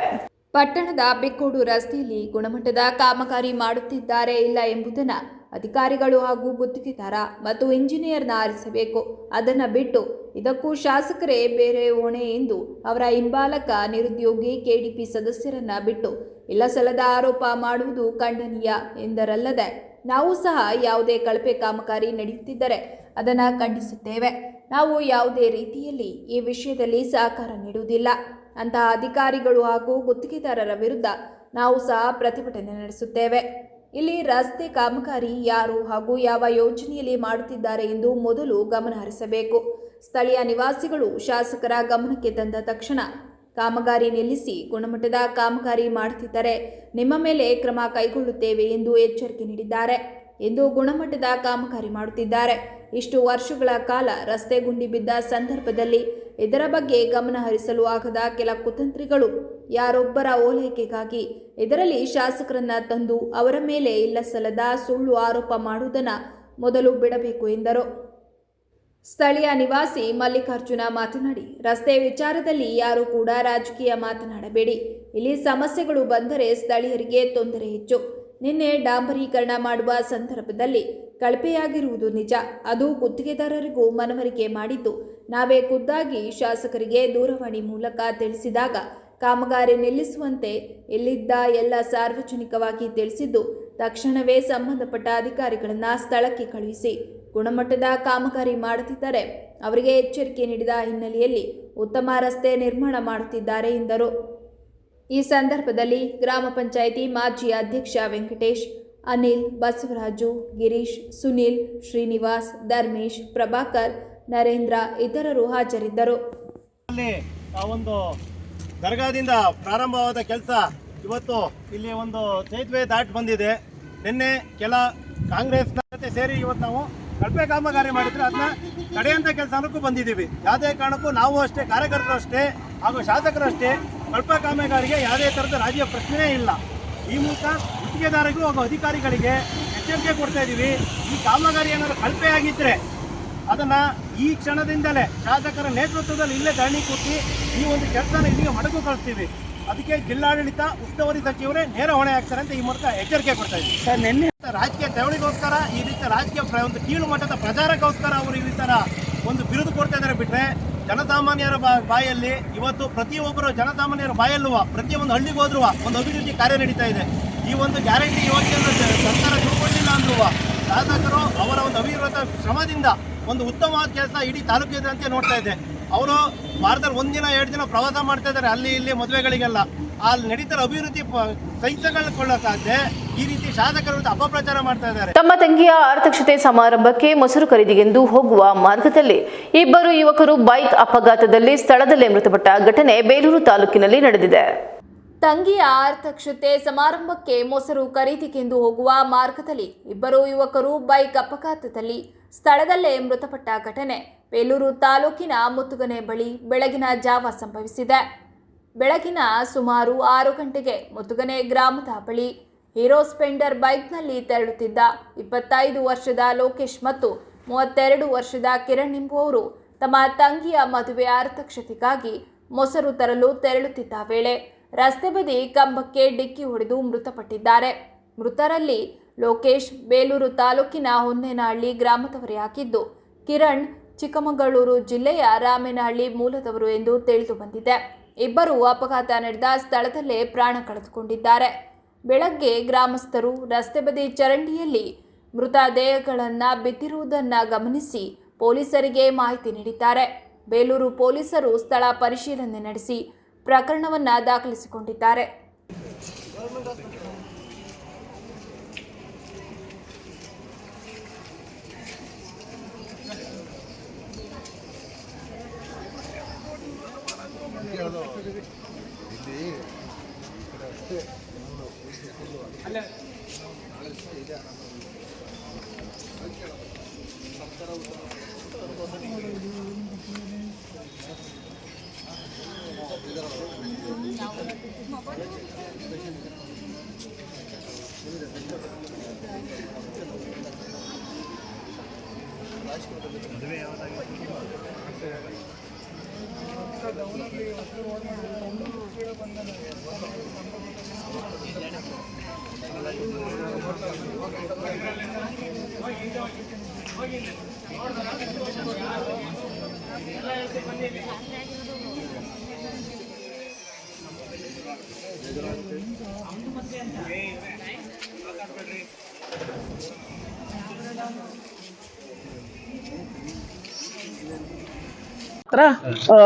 S2: ಪಟ್ಟಣದ ಬಿಕ್ಕೋಡು ರಸ್ತೆಯಲ್ಲಿ ಗುಣಮಟ್ಟದ ಕಾಮಗಾರಿ ಮಾಡುತ್ತಿದ್ದಾರೆ ಇಲ್ಲ ಎಂಬುದನ್ನು ಅಧಿಕಾರಿಗಳು ಹಾಗೂ ಗುತ್ತಿಗೆದಾರ ಮತ್ತು ಇಂಜಿನಿಯರ್ನ ಆರಿಸಬೇಕು. ಅದನ್ನು ಬಿಟ್ಟು ಇದಕ್ಕೂ ಶಾಸಕರೇ ಬೇರೆ ಹೊಣೆ ಎಂದು ಅವರ ಹಿಂಬಾಲಕ ನಿರುದ್ಯೋಗಿ ಕೆಡಿಪಿ ಸದಸ್ಯರನ್ನ ಬಿಟ್ಟು ಇಲ್ಲಸಲ್ಲದ ಆರೋಪ ಮಾಡುವುದು ಖಂಡನೀಯ ಎಂದರಲ್ಲದೆ, ನಾವು ಸಹ ಯಾವುದೇ ಕಳಪೆ ಕಾಮಗಾರಿ ನಡೆಯುತ್ತಿದ್ದರೆ ಅದನ್ನು ಖಂಡಿಸುತ್ತೇವೆ. ನಾವು ಯಾವುದೇ ರೀತಿಯಲ್ಲಿ ಈ ವಿಷಯದಲ್ಲಿ ಸಹಕಾರ ನೀಡುವುದಿಲ್ಲ. ಅಂತಹ ಅಧಿಕಾರಿಗಳು ಹಾಗೂ ಗುತ್ತಿಗೆದಾರರ ವಿರುದ್ಧ ನಾವು ಸಹ ಪ್ರತಿಭಟನೆ ನಡೆಸುತ್ತೇವೆ. ಇಲ್ಲಿ ರಸ್ತೆ ಕಾಮಗಾರಿ ಯಾರು ಹಾಗೂ ಯಾವ ಯೋಜನೆಯಲ್ಲಿ ಮಾಡುತ್ತಿದ್ದಾರೆ ಎಂದು ಮೊದಲು ಗಮನ ಹರಿಸಬೇಕು. ಸ್ಥಳೀಯ ನಿವಾಸಿಗಳು ಶಾಸಕರ ಗಮನಕ್ಕೆ ತಂದ ತಕ್ಷಣ ಕಾಮಗಾರಿ ನಿಲ್ಲಿಸಿ ಗುಣಮಟ್ಟದ ಕಾಮಗಾರಿ ಮಾಡುತ್ತಿದ್ದರೆ ನಿಮ್ಮ ಮೇಲೆ ಕ್ರಮ ಕೈಗೊಳ್ಳುತ್ತೇವೆ ಎಂದು ಎಚ್ಚರಿಕೆ ನೀಡಿದ್ದಾರೆ ಎಂದು ಗುಣಮಟ್ಟದ ಕಾಮಗಾರಿ ಮಾಡುತ್ತಿದ್ದಾರೆ. ಇಷ್ಟು ವರ್ಷಗಳ ಕಾಲ ರಸ್ತೆ ಗುಂಡಿ ಬಿದ್ದ ಸಂದರ್ಭದಲ್ಲಿ ಇದರ ಬಗ್ಗೆ ಗಮನ ಹರಿಸಲು ಆಗದ ಕೆಲ ಕುತಂತ್ರಿಗಳು ಯಾರೊಬ್ಬರ ಓಲೈಕೆಗಾಗಿ ಇದರಲ್ಲಿ ಶಾಸಕರನ್ನ ತಂದು ಅವರ ಮೇಲೆ ಇಲ್ಲಸಲ್ಲದ ಸುಳ್ಳು ಆರೋಪ ಮಾಡುವುದನ್ನು ಮೊದಲು ಬಿಡಬೇಕು ಎಂದರು. ಸ್ಥಳೀಯ ನಿವಾಸಿ ಮಲ್ಲಿಕಾರ್ಜುನ ಮಾತನಾಡಿ, ರಸ್ತೆ ವಿಚಾರದಲ್ಲಿ ಯಾರೂ ಕೂಡ ರಾಜಕೀಯ ಮಾತನಾಡಬೇಡಿ. ಇಲ್ಲಿ ಸಮಸ್ಯೆಗಳು ಬಂದರೆ ಸ್ಥಳೀಯರಿಗೆ ತೊಂದರೆ ಹೆಚ್ಚು. ನಿನ್ನೆ ಡಾಂಬರೀಕರಣ ಮಾಡುವ ಸಂದರ್ಭದಲ್ಲಿ ಕಳಪೆಯಾಗಿರುವುದು ನಿಜ. ಅದು ಗುತ್ತಿಗೆದಾರರಿಗೂ ಮನವರಿಕೆ ಮಾಡಿದ್ದು ನಾವೇ ಖುದ್ದಾಗಿ ಶಾಸಕರಿಗೆ ದೂರವಾಣಿ ಮೂಲಕ ತಿಳಿಸಿದಾಗ ಕಾಮಗಾರಿ ನಿಲ್ಲಿಸುವಂತೆ ಇಲ್ಲಿದ್ದ ಎಲ್ಲ ಸಾರ್ವಜನಿಕವಾಗಿ ತಿಳಿಸಿದ್ದು ತಕ್ಷಣವೇ ಸಂಬಂಧಪಟ್ಟ ಅಧಿಕಾರಿಗಳನ್ನು ಸ್ಥಳಕ್ಕೆ ಕಳುಹಿಸಿ ಗುಣಮಟ್ಟದ ಕಾಮಗಾರಿ ಮಾಡುತ್ತಿದ್ದರೆ ಅವರಿಗೆ ಎಚ್ಚರಿಕೆ ನೀಡಿದ ಹಿನ್ನೆಲೆಯಲ್ಲಿ ಉತ್ತಮ ರಸ್ತೆ ನಿರ್ಮಾಣ ಮಾಡುತ್ತಿದ್ದಾರೆ ಎಂದರು. ಈ ಸಂದರ್ಭದಲ್ಲಿ ಗ್ರಾಮ ಪಂಚಾಯಿತಿ ಮಾಜಿ ಅಧ್ಯಕ್ಷ ವೆಂಕಟೇಶ್, ಅನಿಲ್, ಬಸವರಾಜು, ಗಿರೀಶ್, ಸುನೀಲ್, ಶ್ರೀನಿವಾಸ್, ಧರ್ಮೇಶ್, ಪ್ರಭಾಕರ್, ನರೇಂದ್ರ ಇತರರು ಹಾಜರಿದ್ದರು.
S13: ಒಂದು ದರ್ಗಾದಿಂದ ಪ್ರಾರಂಭವಾದ ಕೆಲಸ ಇವತ್ತು ಇಲ್ಲಿ ಒಂದು ಸೇತುವೆ ದಾಟಿ ಬಂದಿದೆ. ನಿನ್ನೆ ಕೆಲ ಕಾಂಗ್ರೆಸ್ನ ಜೊತೆ ಸೇರಿ ಇವತ್ತು ನಾವು ಕಳಪೆ ಕಾಮಗಾರಿ ಮಾಡಿದ್ರೆ ಅದನ್ನ ತಡೆಯುವಂಥ ಕೆಲಸಕ್ಕೂ ಬಂದಿದ್ದೀವಿ. ಯಾವುದೇ ಕಾರಣಕ್ಕೂ ನಾವು ಅಷ್ಟೇ, ಕಾರ್ಯಕರ್ತರು ಅಷ್ಟೇ ಹಾಗೂ ಶಾಸಕರು ಅಷ್ಟೇ ಕಳಪೆ ಕಾಮಗಾರಿಗೆ ಯಾವುದೇ ಥರದ ರಾಜ್ಯ ಪ್ರಶ್ನೆಯೇ ಇಲ್ಲ. ಈ ಮೂಲಕ ಗುತ್ತಿಗೆದಾರರಿಗೂ ಹಾಗೂ ಅಧಿಕಾರಿಗಳಿಗೆ ಎಚ್ಚರಿಕೆ ಕೊಡ್ತಾ ಇದ್ದೀವಿ. ಈ ಕಾಮಗಾರಿ ಏನಾದರೂ ಕಳಪೆ ಆಗಿದ್ದರೆ ಅದನ್ನು ಈ ಕ್ಷಣದಿಂದಲೇ ಶಾಸಕರ ನೇತೃತ್ವದಲ್ಲಿ ಇಲ್ಲೇ ಧರಣಿ ಕೂತಿ ಈ ಒಂದು ಕೆಲಸನ ಇಲ್ಲಿಗೆ ಮಡಗು ಕಳಿಸ್ತೀವಿ. ಅದಕ್ಕೆ ಜಿಲ್ಲಾಡಳಿತ, ಉಸ್ತುವಾರಿ ಸಚಿವರೇ ನೇರ ಹೊಣೆ ಆಗ್ತಾರೆ ಅಂತ ಈ ಮೂಲಕ ಎಚ್ಚರಿಕೆ ಕೊಡ್ತಾ ಇದ್ದೀವಿ. ಸರ್, ನಿನ್ನೆ ರಾಜಕೀಯ ತೆವಳಿಗೋಸ್ಕರ ಈ ರೀತಿ ರಾಜಕೀಯ ಒಂದು ಕೀಳು ಮಟ್ಟದ ಪ್ರಚಾರಕ್ಕೋಸ್ಕರ ಅವರು ಈ ಥರ ಒಂದು ಬಿರುದು ಕೊಡ್ತಾ ಇದ್ದಾರೆ. ಬಿಟ್ಟರೆ ಜನಸಾಮಾನ್ಯರ ಬಾಯಲ್ಲಿ ಇವತ್ತು ಪ್ರತಿಯೊಬ್ಬರು ಜನಸಾಮಾನ್ಯರ ಬಾಯಲ್ಲುವ ಪ್ರತಿಯೊಂದು ಹಳ್ಳಿಗೆ ಹೋದ್ರುವ ಒಂದು ಅಭಿವೃದ್ಧಿ ಕಾರ್ಯ ನಡೀತಾ ಇದೆ. ಈ ಒಂದು ಗ್ಯಾರಂಟಿ ಯೋಜನೆಯನ್ನು ಸರ್ಕಾರ ತಿಳ್ಕೊಂಡಿಲ್ಲ ಅಂದ್ರೂ ಶಾಸಕರು ಅವರ ಒಂದು ಅವಿರತ ಶ್ರಮದಿಂದ ಒಂದು ಉತ್ತಮವಾದ ಕೆಲಸ ಇಡೀ ತಾಲೂಕಿನಂತೆ ನೋಡ್ತಾ ಇದೆ. ಅವರು ವಾರದಲ್ಲಿ 1 ದಿನ 2 ದಿನ ಪ್ರವಾಸ ಮಾಡ್ತಾ ಇದ್ದಾರೆ ಅಲ್ಲಿ ಇಲ್ಲಿ ಮದುವೆಗಳಿಗೆಲ್ಲ. ಅಲ್ಲಿ ನಡೀತಾರೆ ಅಭಿವೃದ್ಧಿ ಸಹಿತಗೊಳ್ಳಕ್ಕಾಗದೆ ಈ ರೀತಿ ಶಾಸಕರ ವಿರುದ್ಧ ಅಪಪ್ರಚಾರ ಮಾಡ್ತಾ ಇದ್ದಾರೆ.
S1: ತಮ್ಮ ತಂಗಿಯ ಆರತಕ್ಷತೆ ಸಮಾರಂಭಕ್ಕೆ ಮೊಸರು ಖರೀದಿಗೆಂದು ಹೋಗುವ ಮಾರ್ಗದಲ್ಲಿ ಇಬ್ಬರು ಯುವಕರು ಬೈಕ್ ಅಪಘಾತದಲ್ಲಿ ಸ್ಥಳದಲ್ಲೇ ಮೃತಪಟ್ಟ ಘಟನೆ ಬೇಲೂರು ತಾಲೂಕಿನಲ್ಲಿ ನಡೆದಿದೆ.
S2: ತಂಗಿಯ ಆರತಕ್ಷತೆ ಸಮಾರಂಭಕ್ಕೆ ಮೊಸರು ಖರೀದಿಗೆಂದು ಹೋಗುವ ಮಾರ್ಗದಲ್ಲಿ ಇಬ್ಬರು ಯುವಕರು ಬೈಕ್ ಅಪಘಾತದಲ್ಲಿ ಸ್ಥಳದಲ್ಲೇ ಮೃತಪಟ್ಟ ಘಟನೆ ಬೇಲೂರು ತಾಲೂಕಿನ ಮುತ್ತುಗನೆ ಬಳಿ ಬೆಳಗಿನ ಜಾವ ಸಂಭವಿಸಿದೆ. ಬೆಳಗಿನ ಸುಮಾರು 6 ಗಂಟೆಗೆ ಮುತ್ತುಗನೆ ಗ್ರಾಮದ ಬಳಿ ಹೀರೋ ಸ್ಪೆಂಡರ್ ಬೈಕ್ನಲ್ಲಿ ತೆರಳುತ್ತಿದ್ದ 25 ವರ್ಷದ ಲೋಕೇಶ್ ಮತ್ತು 32 ವರ್ಷದ ಕಿರಣ್ ಎಂಬುವವರು ತಮ್ಮ ತಂಗಿಯ ಮದುವೆ ಆರತಕ್ಷತೆಗಾಗಿ ಮೊಸರು ತರಲು ತೆರಳುತ್ತಿದ್ದ ವೇಳೆ ರಸ್ತೆ ಬದಿ ಕಂಬಕ್ಕೆ ಡಿಕ್ಕಿ ಹೊಡೆದು ಮೃತಪಟ್ಟಿದ್ದಾರೆ. ಮೃತರಲ್ಲಿ ಲೋಕೇಶ್ ಬೇಲೂರು ತಾಲೂಕಿನ ಹೊನ್ನೇನಹಳ್ಳಿ ಗ್ರಾಮದವರೇ ಆಗಿದ್ದು, ಕಿರಣ್ ಚಿಕ್ಕಮಗಳೂರು ಜಿಲ್ಲೆಯ ರಾಮೇನಹಳ್ಳಿ ಮೂಲದವರು ಎಂದು ತಿಳಿದು ಬಂದಿದೆ. ಇಬ್ಬರು ಅಪಘಾತ ನಡೆದ ಸ್ಥಳದಲ್ಲೇ ಪ್ರಾಣ ಕಳೆದುಕೊಂಡಿದ್ದಾರೆ. ಬೆಳಗ್ಗೆ ಗ್ರಾಮಸ್ಥರು ರಸ್ತೆ ಬದಿ ಚರಂಡಿಯಲ್ಲಿ ಮೃತದೇಹಗಳನ್ನು ಬಿದ್ದಿರುವುದನ್ನು ಗಮನಿಸಿ ಪೊಲೀಸರಿಗೆ ಮಾಹಿತಿ ನೀಡಿದ್ದಾರೆ. ಬೇಲೂರು ಪೊಲೀಸರು ಸ್ಥಳ ಪರಿಶೀಲನೆ ನಡೆಸಿ ಪ್ರಕರಣವನ್ನು ದಾಖಲಿಸಿಕೊಂಡಿದ್ದಾರೆ.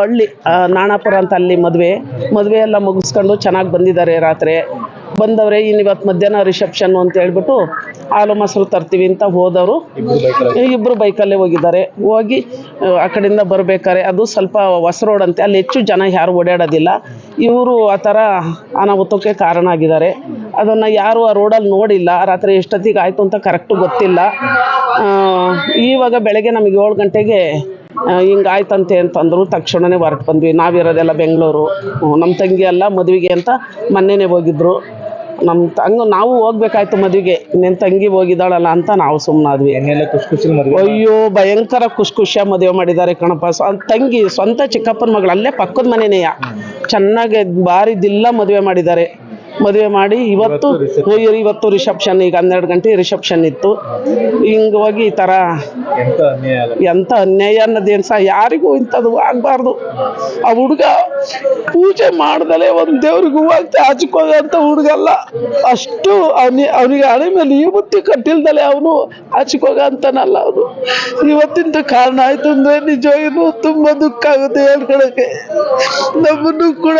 S14: ಹಳ್ಳಿ ನಾಣಾಪುರ ಅಂತ ಅಲ್ಲಿ ಮದುವೆ ಎಲ್ಲ ಮುಗಿಸ್ಕೊಂಡು ಚೆನ್ನಾಗಿ ಬಂದಿದ್ದಾರೆ. ರಾತ್ರಿ ಬಂದವ್ರೆ ಇವತ್ತು ಮಧ್ಯಾಹ್ನ ರಿಸೆಪ್ಷನ್ ಅಂತ ಹೇಳ್ಬಿಟ್ಟು ಹಾಲು ಮೊಸರು ತರ್ತೀವಿ ಅಂತ ಹೋದವರು ಇಬ್ಬರು ಬೈಕಲ್ಲೇ ಹೋಗಿದ್ದಾರೆ. ಹೋಗಿ ಆ ಕಡೆಯಿಂದ ಬರ್ಬೇಕಾರೆ ಅದು ಸ್ವಲ್ಪ ಹೊಸ ರೋಡ್ ಅಂತೆ, ಅಲ್ಲಿ ಹೆಚ್ಚು ಜನ ಯಾರು ಓಡಾಡೋದಿಲ್ಲ. ಇವರು ಆ ಥರ ಅನಾಹುತಕ್ಕೆ ಕಾರಣ ಆಗಿದ್ದಾರೆ. ಅದನ್ನು ಯಾರು ಆ ರೋಡಲ್ಲಿ ನೋಡಿಲ್ಲ. ರಾತ್ರಿ ಎಷ್ಟೊತ್ತಿಗೆ ಆಯಿತು ಅಂತ ಕರೆಕ್ಟು ಗೊತ್ತಿಲ್ಲ. ಇವಾಗ ಬೆಳಗ್ಗೆ ನಮಗೆ 7 ಗಂಟೆಗೆ ಹಿಂಗಾಯ್ತಂತೆ ಅಂತಂದರು. ತಕ್ಷಣವೇ ಹೊರಟು ಬಂದ್ವಿ. ನಾವಿರೋದೆಲ್ಲ ಬೆಂಗಳೂರು. ನಮ್ಮ ತಂಗಿ ಎಲ್ಲ ಮದುವೆಗೆ ಅಂತ ಮೊನ್ನೆನೇ ಹೋಗಿದ್ರು. ನಾವು ಹೋಗ್ಬೇಕಾಯ್ತು ಮದುವೆಗೆ, ಇನ್ನೇನು ತಂಗಿ ಹೋಗಿದ್ದಾಳಲ್ಲ ಅಂತ ನಾವು ಸುಮ್ಮನಾದ್ವಿ. ಅಯ್ಯೋ ಭಯಂಕರ ಖುಷಿಯ ಮದುವೆ ಮಾಡಿದ್ದಾರೆ ಕಣಪ್ಪ. ತಂಗಿ ಸ್ವಂತ ಚಿಕ್ಕಪ್ಪನ ಮಗಳು, ಅಲ್ಲೇ ಪಕ್ಕದ ಮನೆನೆಯ, ಚೆನ್ನಾಗಿ ಬಾರಿದಿಲ್ಲ ಮದುವೆ ಮಾಡಿದ್ದಾರೆ. ಮದುವೆ ಮಾಡಿ ಇವತ್ತು ರಿಸೆಪ್ಷನ್, ಈಗ 12 ಗಂಟೆ ರಿಸೆಪ್ಷನ್ ಇತ್ತು. ಹಿಂಗೆ ಹೋಗಿ ಈ ಥರ ಎಂಥ ಅನ್ಯಾಯ ಅನ್ನೋದೇನು ಸಹ ಯಾರಿಗೂ ಇಂಥದ್ದು ಆಗಬಾರ್ದು. ಆ ಹುಡುಗ ಪೂಜೆ ಮಾಡ್ದಲೇ ಒಂದು ದೇವ್ರಿಗೆ ಹೂವಾಗ್ತಿ ಹಚ್ಕೋಗಂತ ಹುಡುಗಲ್ಲ. ಅಷ್ಟು ಅವನಿಗೆ ಹಣೆ ಮೇಲೆ ಈ ಬುತ್ತಿ ಕಟ್ಟಿಲ್ದಲೆ ಅವನು ಹಚ್ಕೋಗ ಅಂತನಲ್ಲ. ಅವನು ಇವತ್ತಿಂತ ಕಾರಣ ಆಯ್ತು ಅಂದ್ರೆ ನಿಜವಾಗಿಯೂ ತುಂಬಾ ದುಃಖ ಆಗುತ್ತೆ ಹೇಳ್ಕೊಳಕ್ಕೆ. ನಮ್ಮನ್ನು ಕೂಡ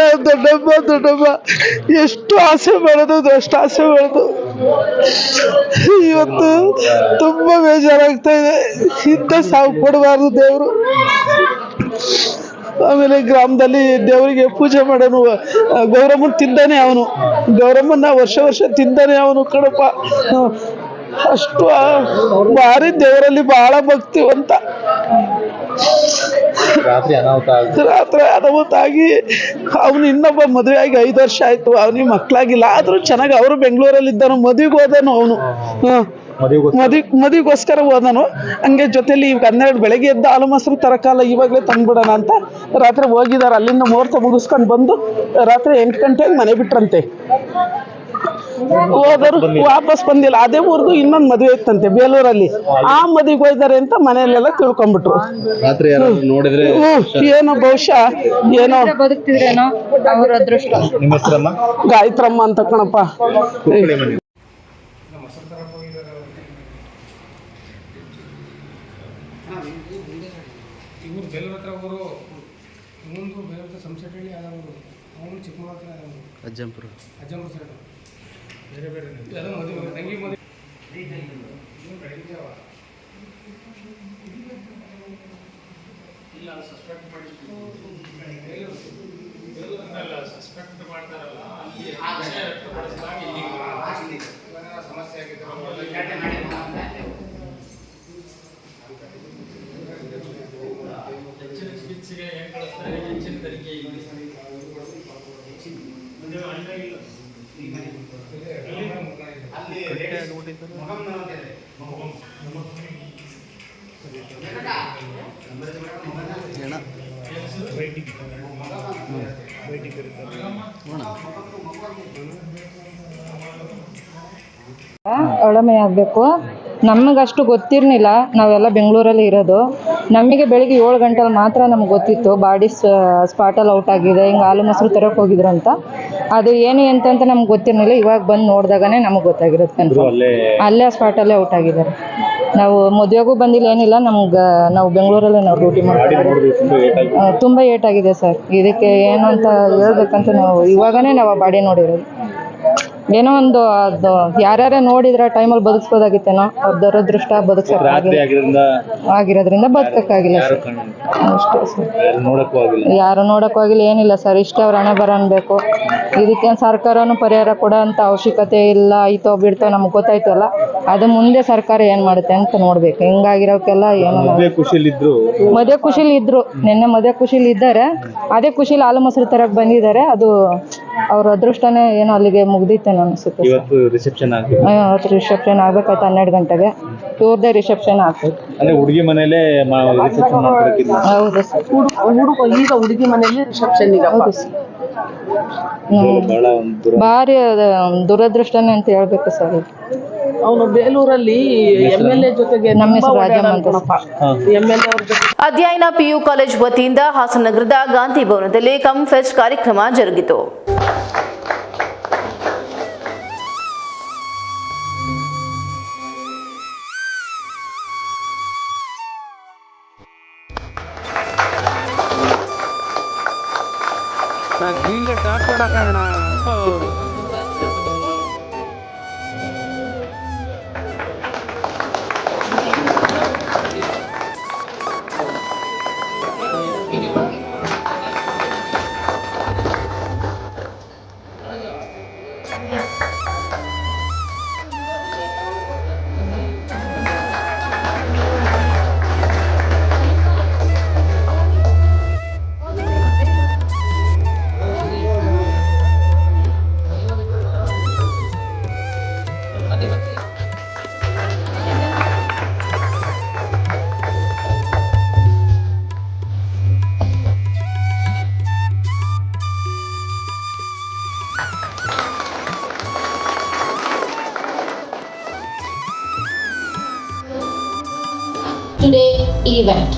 S14: ದೊಡ್ಡಮ್ಮ ಎಷ್ಟು ಆಸೆ ಮಾಡೋದು ಅಷ್ಟು ಆಸೆ ಮಾಡೋದು. ಇವತ್ತು ತುಂಬಾ ಬೇಜಾರಾಗ್ತಾ ಇದೆ. ಇಂಥ ಸಾವು ಕೊಡಬಾರ್ದು ದೇವರು. ಆಮೇಲೆ ಗ್ರಾಮದಲ್ಲಿ ದೇವರಿಗೆ ಪೂಜೆ ಮಾಡೋನು ಗೌರಮ್ಮನ ತಿಂದಾನೆ ಅವನು. ಗೌರಮ್ಮನ ವರ್ಷ ತಿಂದಾನೆ ಅವನು ಕಣಪ್ಪ. ಅಷ್ಟು ಭಾರಿ ದೇವರಲ್ಲಿ ಬಹಳ ಭಕ್ತಿವಂತ. ರಾತ್ರಿ ಅನಾಹುತ ಆಗಿ ಅವನು ಇನ್ನೊಬ್ಬ ಮದುವೆ ಆಗಿ 5 ವರ್ಷ ಆಯ್ತು. ಅವನಿಗೆ ಮಕ್ಕಳಾಗಿಲ್ಲ. ಆದ್ರೂ ಚೆನ್ನಾಗಿ ಅವರು ಬೆಂಗಳೂರಲ್ಲಿ ಇದ್ದಾನು. ಮದುವೆಗೆ ಹೋದನು ಅವನು. ಮದುವೆಗೋಸ್ಕರ ಹೋದನು. ಹಂಗೆ ಜೊತೆಲಿ ಈಗ 12 ಬೆಳಗ್ಗೆ ಎದ್ದು ಹಾಲು ಮೊಸರು ತರಕಾಲ ಇವಾಗಲೇ ತಂದ್ಬಿಡೋಣ ಅಂತ ರಾತ್ರಿ ಹೋಗಿದ್ದಾರೆ. ಅಲ್ಲಿಂದ ಮುಹೂರ್ತ ಮುಗಿಸ್ಕೊಂಡು ಬಂದು ರಾತ್ರಿ 8 ಗಂಟೆಗೆ ಮನೆ ಬಿಟ್ರಂತೆ. ಹೋದರು, ವಾಪಸ್ ಬಂದಿಲ್ಲ. ಅದೇ ಊರ್ದು ಇನ್ನೊಂದು ಮದುವೆ ಇತ್ತಂತೆ ಬೇಲೂರಲ್ಲಿ. ಆ ಮದುವೆಗೆ ಹೋಯ್ತಾರೆ ಅಂತ ಮನೆಯಲ್ಲೆಲ್ಲ ತಿಳ್ಕೊಂಡ್ಬಿಟ್ರು. ಏನೋ ಬಹುಶಃ ಏನೋ ಗಾಯತ್ರಮ್ಮ ಅಂತ ಕಣಪ್ಪ.
S13: ಇನ್ನೊಂದು ಬೇಲೂರು ಹತ್ರ ಊರು, ಇನ್ನೊಂದು ಬೇಲೂರು ಹತ್ರ ಸಂಸೆಟ್ಟಳ್ಳಿ ಆದ ಊರು, ಅವನು ಚಿಕ್ಕಮಗಳೂರು ಹತ್ರ ಆದ ಊರು, ಅಜ್ಜಂಪುರ ಸೈಡು ಬೇರೆ ಬೇರೆ ಯಾವುದೋ ಮದುವೆ ತಂಗಿ ಮದುವೆ ಇಲ್ಲ ಸಸ್ಪೆಕ್ಟ್ ಮಾಡಿ ಸಸ್ಪೆಕ್ಟ್ ಮಾಡ್ತಾರಲ್ಲ ಅಲ್ಲಿ ವ್ಯಕ್ತಪಡಿಸಿದಾಗ ಇಲ್ಲಿ ಸಮಸ್ಯೆ ಆಗಿದೆ. ಹೆಚ್ಚಿನ ಚಿಕಿತ್ಸೆಗೆ ಏನು ಕಳಿಸ್ತಾರೆ, ಹೆಚ್ಚಿನ ತನಿಖೆ ಇಲ್ಲಿ
S15: ಉಳಮೆ ಆಗಬೇಕು. ನಮಗಷ್ಟು ಗೊತ್ತಿರಲಿಲ್ಲ, ನಾವೆಲ್ಲ ಬೆಂಗಳೂರಲ್ಲಿ ಇರೋದು. ನಮಗೆ ಬೆಳಿಗ್ಗೆ 7 ಗಂಟೆಲಿ ಮಾತ್ರ ನಮ್ಗೆ ಗೊತ್ತಿತ್ತು ಬಾಡಿ ಸ್ಪಾಟಲ್ಲಿ ಔಟ್ ಆಗಿದೆ, ಹಿಂಗೆ ಹಾಲು ಮೊಸರು ತರಕ್ಕೆ ಹೋಗಿದ್ರು ಅಂತ. ಅದು ಏನು ಅಂತ ನಮ್ಗೆ ಗೊತ್ತಿರಲಿಲ್ಲ. ಇವಾಗ ಬಂದು ನೋಡಿದಾಗನೇ ನಮಗೆ ಗೊತ್ತಾಗಿರೋದು ಕನ್ಫರ್ಮ್. ಅಲ್ಲೇ ಸ್ಪಾಟಲ್ಲೇ ಔಟ್ ಆಗಿದ್ದಾರೆ. ನಾವು ಮದುವೆಗೂ ಬಂದಿಲ್ಲ, ಏನಿಲ್ಲ. ನಾವು ಬೆಂಗಳೂರಲ್ಲೇ ನಾವು ಡ್ಯೂಟಿ ಮಾಡ್ತೀವಿ. ತುಂಬ ಏಟಾಗಿದೆ ಸರ್. ಇದಕ್ಕೆ ಏನು ಅಂತ ಹೇಳ್ಬೇಕಂತ ನಾವು ಇವಾಗನೇ ನಾವು ಆ ಬಾಡಿ ನೋಡಿರೋದು. ಏನೋ ಒಂದು ಅದು ಯಾರ್ಯಾರೇ ನೋಡಿದ್ರೆ ಟೈಮಲ್ಲಿ ಬದುಕ್ಬೋದಾಗಿತ್ತೇನೋ, ಅವ್ರ ದುರದೃಷ್ಟ ಆಗಿರೋದ್ರಿಂದ ಬದುಕಕ್ಕಾಗಿಲ್ಲ ಸರ್. ಅಷ್ಟೇ ಸರ್. ಯಾರು ನೋಡಕ್ಕೂ ಆಗಿಲ್ಲ, ಏನಿಲ್ಲ ಸರ್. ಇಷ್ಟೇ ಅವ್ರ ಹಣೆ ಬರ ಅನ್ಬೇಕು. ಇದಕ್ಕೇನು ಸರ್ಕಾರನೂ ಪರಿಹಾರ ಕೊಡೋ ಅಂತ ಅವಶ್ಯಕತೆ ಇಲ್ಲ. ಐತೋ ಬಿಡ್ತೋ ನಮ್ಗೆ ಗೊತ್ತಾಯ್ತಲ್ಲ, ಅದು ಮುಂದೆ ಸರ್ಕಾರ ಏನು ಮಾಡುತ್ತೆ ಅಂತ ನೋಡ್ಬೇಕು. ಹಿಂಗಾಗಿರೋಕ್ಕೆಲ್ಲ ಏನೋ ಮದುವೆ ಖುಷಿಲಿ ಇದ್ರು, ನಿನ್ನೆ ಮದುವೆ ಖುಷಿಲಿ ಇದ್ದಾರೆ. ಅದೇ ಖುಷಿಲಿ ಹಾಲು ಮೊಸರು ತರಕ್ಕೆ ಬಂದಿದ್ದಾರೆ. ಅದು ಅವ್ರ ಅದೃಷ್ಟನೇ ಏನೋ ಅಲ್ಲಿಗೆ ಮುಗ್ದಿತ್ತೇನೋ ಅನಿಸುತ್ತೆ.
S16: ರಿಸೆಪ್ಷನ್
S15: ಆಗ್ಬೇಕಾಯ್ತು 12 ಗಂಟೆಗೆ. ಇವ್ರದೇ ರಿಸೆಪ್ಷನ್ ಆಗ್ತೈತೆ.
S16: ಹುಡುಗಿ ಮನೇಲೆ
S15: ಹೌದು ಸರ್.
S14: ಈಗ ಹುಡುಗಿ ಮನೆಯಲ್ಲಿ ರಿಸೆಪ್ಷನ್.
S15: ಹೌದು ಸರ್. ಭಾರಿ ದುರದೃಷ್ಟನೇ ಅಂತ ಹೇಳ್ಬೇಕು ಸರ್.
S14: ಅವನು ಬೇಲೂರಲ್ಲಿ MLA ಜೊತೆಗೆ
S15: ನಮ್ಮ ಹೆಸರು ರಾಜಮ್ಮ ಅಂತ.
S14: MLA ಅವ್ರ ಜೊತೆ
S1: ಅಧ್ಯಯನ PU ಕಾಲೇಜ್ ವತಿಯಿಂದ ಹಾಸನ ನಗರದ ಗಾಂಧಿ ಭವನದಲ್ಲಿ ಕಮ್ ಫೆಸ್ಟ್ ಕಾರ್ಯಕ್ರಮ ಜರುಗಿತು.
S17: Today event,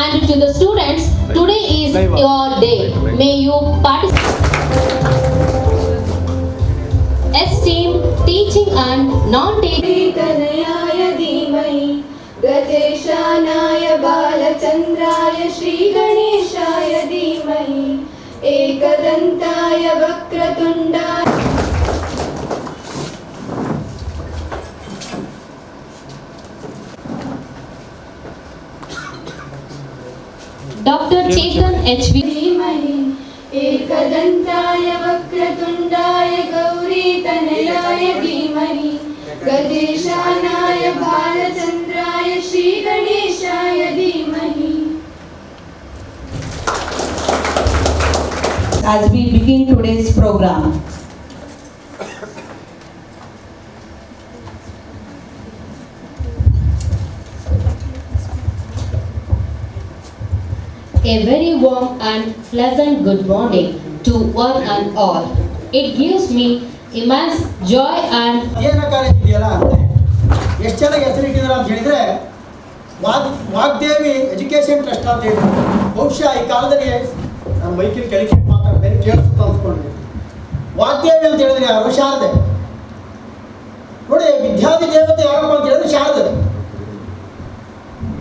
S17: and to the students, today is your day. May you participate. Esteemed teaching and non-teaching.
S2: गजेशानाय बालचन्द्राय Shri गणेशाय धीमहि एकदन्ताय वक्रतुण्डाय
S17: Dr. Chetan HV
S2: धीमहि एकदन्ताय वक्रतुण्डाय गौरीतनयाय धीमहि गजेशानाय बालचन्द्राय श्री गणेशाय धीमहि.
S18: As we begin today's program,
S17: a very warm and pleasant good morning to one and all. It gives me immense joy and
S19: ಎಷ್ಟು ಚೆನ್ನಾಗಿ ಹೆಸರಿಟ್ಟಿದ್ದಾರೆ ಅಂತ ಹೇಳಿದರೆ ವಾಗ್ದೇವಿ ಎಜುಕೇಷನ್ ಟ್ರಸ್ಟ್ ಅಂತ ಹೇಳಿ. ಬಹುಶಃ ಈ ಕಾಲದಲ್ಲಿ ನಾನು ಮೈಕಿನ ಕೆಳಗೆ ಮಾತಾಡ್ತೇನೆ, ಕೇಳಿಸುತ್ತ ಅಂದ್ಕೊಂಡ್ರೆ ವಾಗ್ದೇವಿ ಅಂತ ಹೇಳಿದ್ರೆ ಯಾರು? ಶಾರದೆ. ನೋಡಿ, ವಿದ್ಯಾರ್ಥಿ ದೇವತೆ ಯಾರಪ್ಪ ಅಂತ ಹೇಳಿದ್ರೆ ಶಾರದೆ.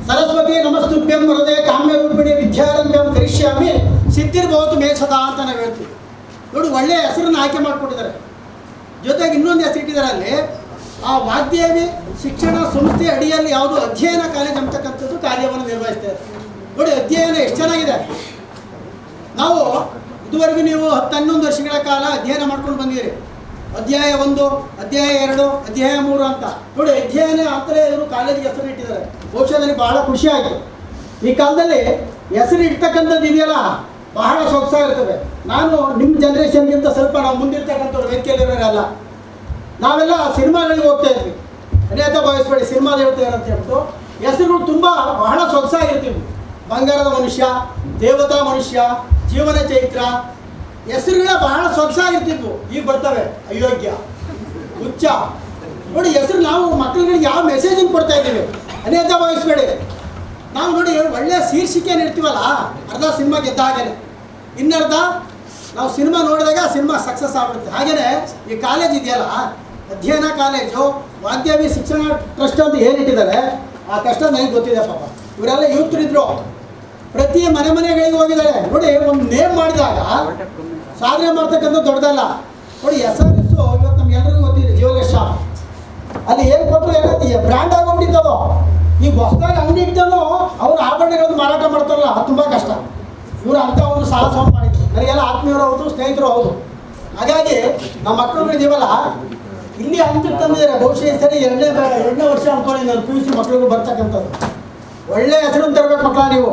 S19: ಸರಸ್ವತಿ ನಮಸ್ತುಭ್ಯಂ ವರದೆ ಕಾಮ್ಯರೂಪಿಣಿ ವಿದ್ಯಾರಂಭ್ಯಂ ಕರಿಷ್ಯಾಮಿ ಸಿದ್ಧಿರ್ಭವತು ಮೇ ಸದಾ ಅಂತ ನಾವು ಹೇಳ್ತೀವಿ. ನೋಡಿ, ಒಳ್ಳೆಯ ಹೆಸರನ್ನು ಆಯ್ಕೆ ಮಾಡಿಕೊಟ್ಟಿದ್ದಾರೆ. ಜೊತೆಗೆ ಇನ್ನೊಂದು ಹೆಸರು ಇಟ್ಟಿದ್ದಾರೆ ಅಲ್ಲಿ, ಆ ವಾಗ್ದೇವಿ ಶಿಕ್ಷಣ ಸಂಸ್ಥೆ ಅಡಿಯಲ್ಲಿ ಯಾವುದು ಅಧ್ಯಯನ ಕಾಲೇಜ್ ಅಂತಕ್ಕಂಥದ್ದು ಕಾರ್ಯವನ್ನು ನಿರ್ವಹಿಸ್ತಾರೆ. ನೋಡಿ, ಅಧ್ಯಯನ ಎಷ್ಟು ಚೆನ್ನಾಗಿದೆ. ನಾವು ಇದುವರೆಗೂ ನೀವು 10-11 ವರ್ಷಗಳ ಕಾಲ ಅಧ್ಯಯನ ಮಾಡ್ಕೊಂಡು ಬಂದಿರಿ. ಅಧ್ಯಾಯ 1, ಅಧ್ಯಾಯ 2, ಅಧ್ಯಾಯ 3 ಅಂತ. ನೋಡಿ, ಅಧ್ಯಯನ ಅಂತಲೇ ಇವರು ಕಾಲೇಜಿಗೆ ಹೆಸರು ಇಟ್ಟಿದ್ದಾರೆ. ಬಹುಶಃ ನನಗೆ ಬಹಳ ಖುಷಿಯಾಗಿ. ಈ ಕಾಲದಲ್ಲಿ ಹೆಸರು ಇಡ್ತಕ್ಕಂಥದ್ದು ಇದೆಯಲ್ಲ, ಬಹಳ ಸೊಗಸಾಗಿರ್ತವೆ. ನಾನು ನಿಮ್ಮ ಜನ್ರೇಷನ್ಗಿಂತ ಸ್ವಲ್ಪ ನಾವು ಮುಂದಿರ್ತಕ್ಕಂಥವ್ರು ವೇದಿಕೆಯಲ್ಲಿರೋರಲ್ಲ. ನಾವೆಲ್ಲ ಸಿನಿಮಾಗಳಿಗೆ ಹೋಗ್ತಾ ಇದ್ವಿ. ಅನೇಕ ಭಾವಿಸ್ಬೇಡಿ, ಸಿನಿಮಾದ ಹೇಳ್ತಾರೆ ಅಂತ ಹೇಳ್ಬಿಟ್ಟು ಹೆಸರುಗಳು ತುಂಬ ಬಹಳ ಸೊಗಸಾಗಿರ್ತೀವಿ. ಬಂಗಾರದ ಮನುಷ್ಯ, ದೇವತಾ ಮನುಷ್ಯ, ಜೀವನ ಚೈತ್ರ, ಹೆಸರುಗಳೇ ಬಹಳ ಸೊಗಸಾಗಿರ್ತಿದ್ವು. ಈಗ ಬರ್ತವೆ ಅಯೋಗ್ಯ, ಹುಚ್ಚ. ನೋಡಿ, ಹೆಸರು ನಾವು ಮಕ್ಕಳುಗಳಿಗೆ ಯಾವ ಮೆಸೇಜನ್ನು ಕೊಡ್ತಾ ಇದ್ದೀವಿ, ಅನೇಕ ಭಾವಿಸ್ಬೇಡಿ. ನಾವು ನೋಡಿ ಒಳ್ಳೆಯ ಶೀರ್ಷಿಕೆಯನ್ನು ಇರ್ತೀವಲ್ಲ, ಅರ್ಧ ಸಿನಿಮಾ ಗೆದ್ದ ಹಾಗೇನೆ, ಇನ್ನರ್ಧ ನಾವು ಸಿನಿಮಾ ನೋಡಿದಾಗ ಸಿನಿಮಾ ಸಕ್ಸಸ್ ಆಗ್ಬಿಡುತ್ತೆ. ಹಾಗೆಯೇ ಈ ಕಾಲೇಜ್ ಇದೆಯಲ್ಲ, ಅಧ್ಯಯನ ಕಾಲೇಜು, ವಾಗ್ದೇವಿ ಶಿಕ್ಷಣ ಟ್ರಸ್ಟ್ ಅಂತ ಏನಿಟ್ಟಿದ್ದಾರೆ, ಆ ಕಷ್ಟ ನನಗೆ ಗೊತ್ತಿದೆ ಪಾಪ. ಇವರೆಲ್ಲ ಯೂತ್ರಿದ್ರು, ಪ್ರತಿ ಮನೆಗಳಿಗೆ ಹೋಗಿದ್ದಾರೆ. ನೋಡಿ, ಒಂದು ನೇಮ್ ಮಾಡಿದಾಗ ಸಾಧನೆ ಮಾಡ್ತಕ್ಕಂಥ ದೊಡ್ಡದಲ್ಲ. ನೋಡಿ, SRS ಇವತ್ತು ನಮ್ಗೆಲ್ಲರಿಗೂ ಗೊತ್ತಿದೆ, ಜ್ಯುವೆಲರ್ಸ್ ಶಾಪ್. ಅಲ್ಲಿ ಏನು ಕೊಟ್ಟರು ಏನಂತ ಬ್ರ್ಯಾಂಡ್ ಆಗೋಗ್ಬಿಟ್ಟಿದ್ದದು. ಈಗ ಹೊಸದಾಗಿ ಅಂಗಡಿ ಇಟ್ಟನು ಅವ್ರು ಆಭರಣಗಳನ್ನು ಮಾರಾಟ ಮಾಡ್ತಾರಲ್ಲ, ಅದು ತುಂಬ ಕಷ್ಟ. ಇವರು ಅಂಥ ಒಂದು ಸಾಹಸವನ್ನು ಮಾಡಿದ್ರು. ನನಗೆಲ್ಲ ಆತ್ಮೀಯರು ಹೌದು, ಸ್ನೇಹಿತರು ಹೌದು. ಹಾಗಾಗಿ ನಮ್ಮ ಮಕ್ಕಳುಗಳಿದ್ದೀವಲ್ಲ, ಇಲ್ಲಿ ಅಂತಿರ್ತಂದಿದ್ದಾರೆ. ಬಹುಶಃ ಸರಿ ಎರಡನೇ ವರ್ಷ ಅನ್ಕೊಳ್ಳಿ ನಾನು PUC ಮಕ್ಕಳಿಗೂ ಬರ್ತಕ್ಕಂಥದ್ದು. ಒಳ್ಳೆಯ ಹೆಸರನ್ನು ತರಬೇಕು ಮಕ್ಕಳ ನೀವು.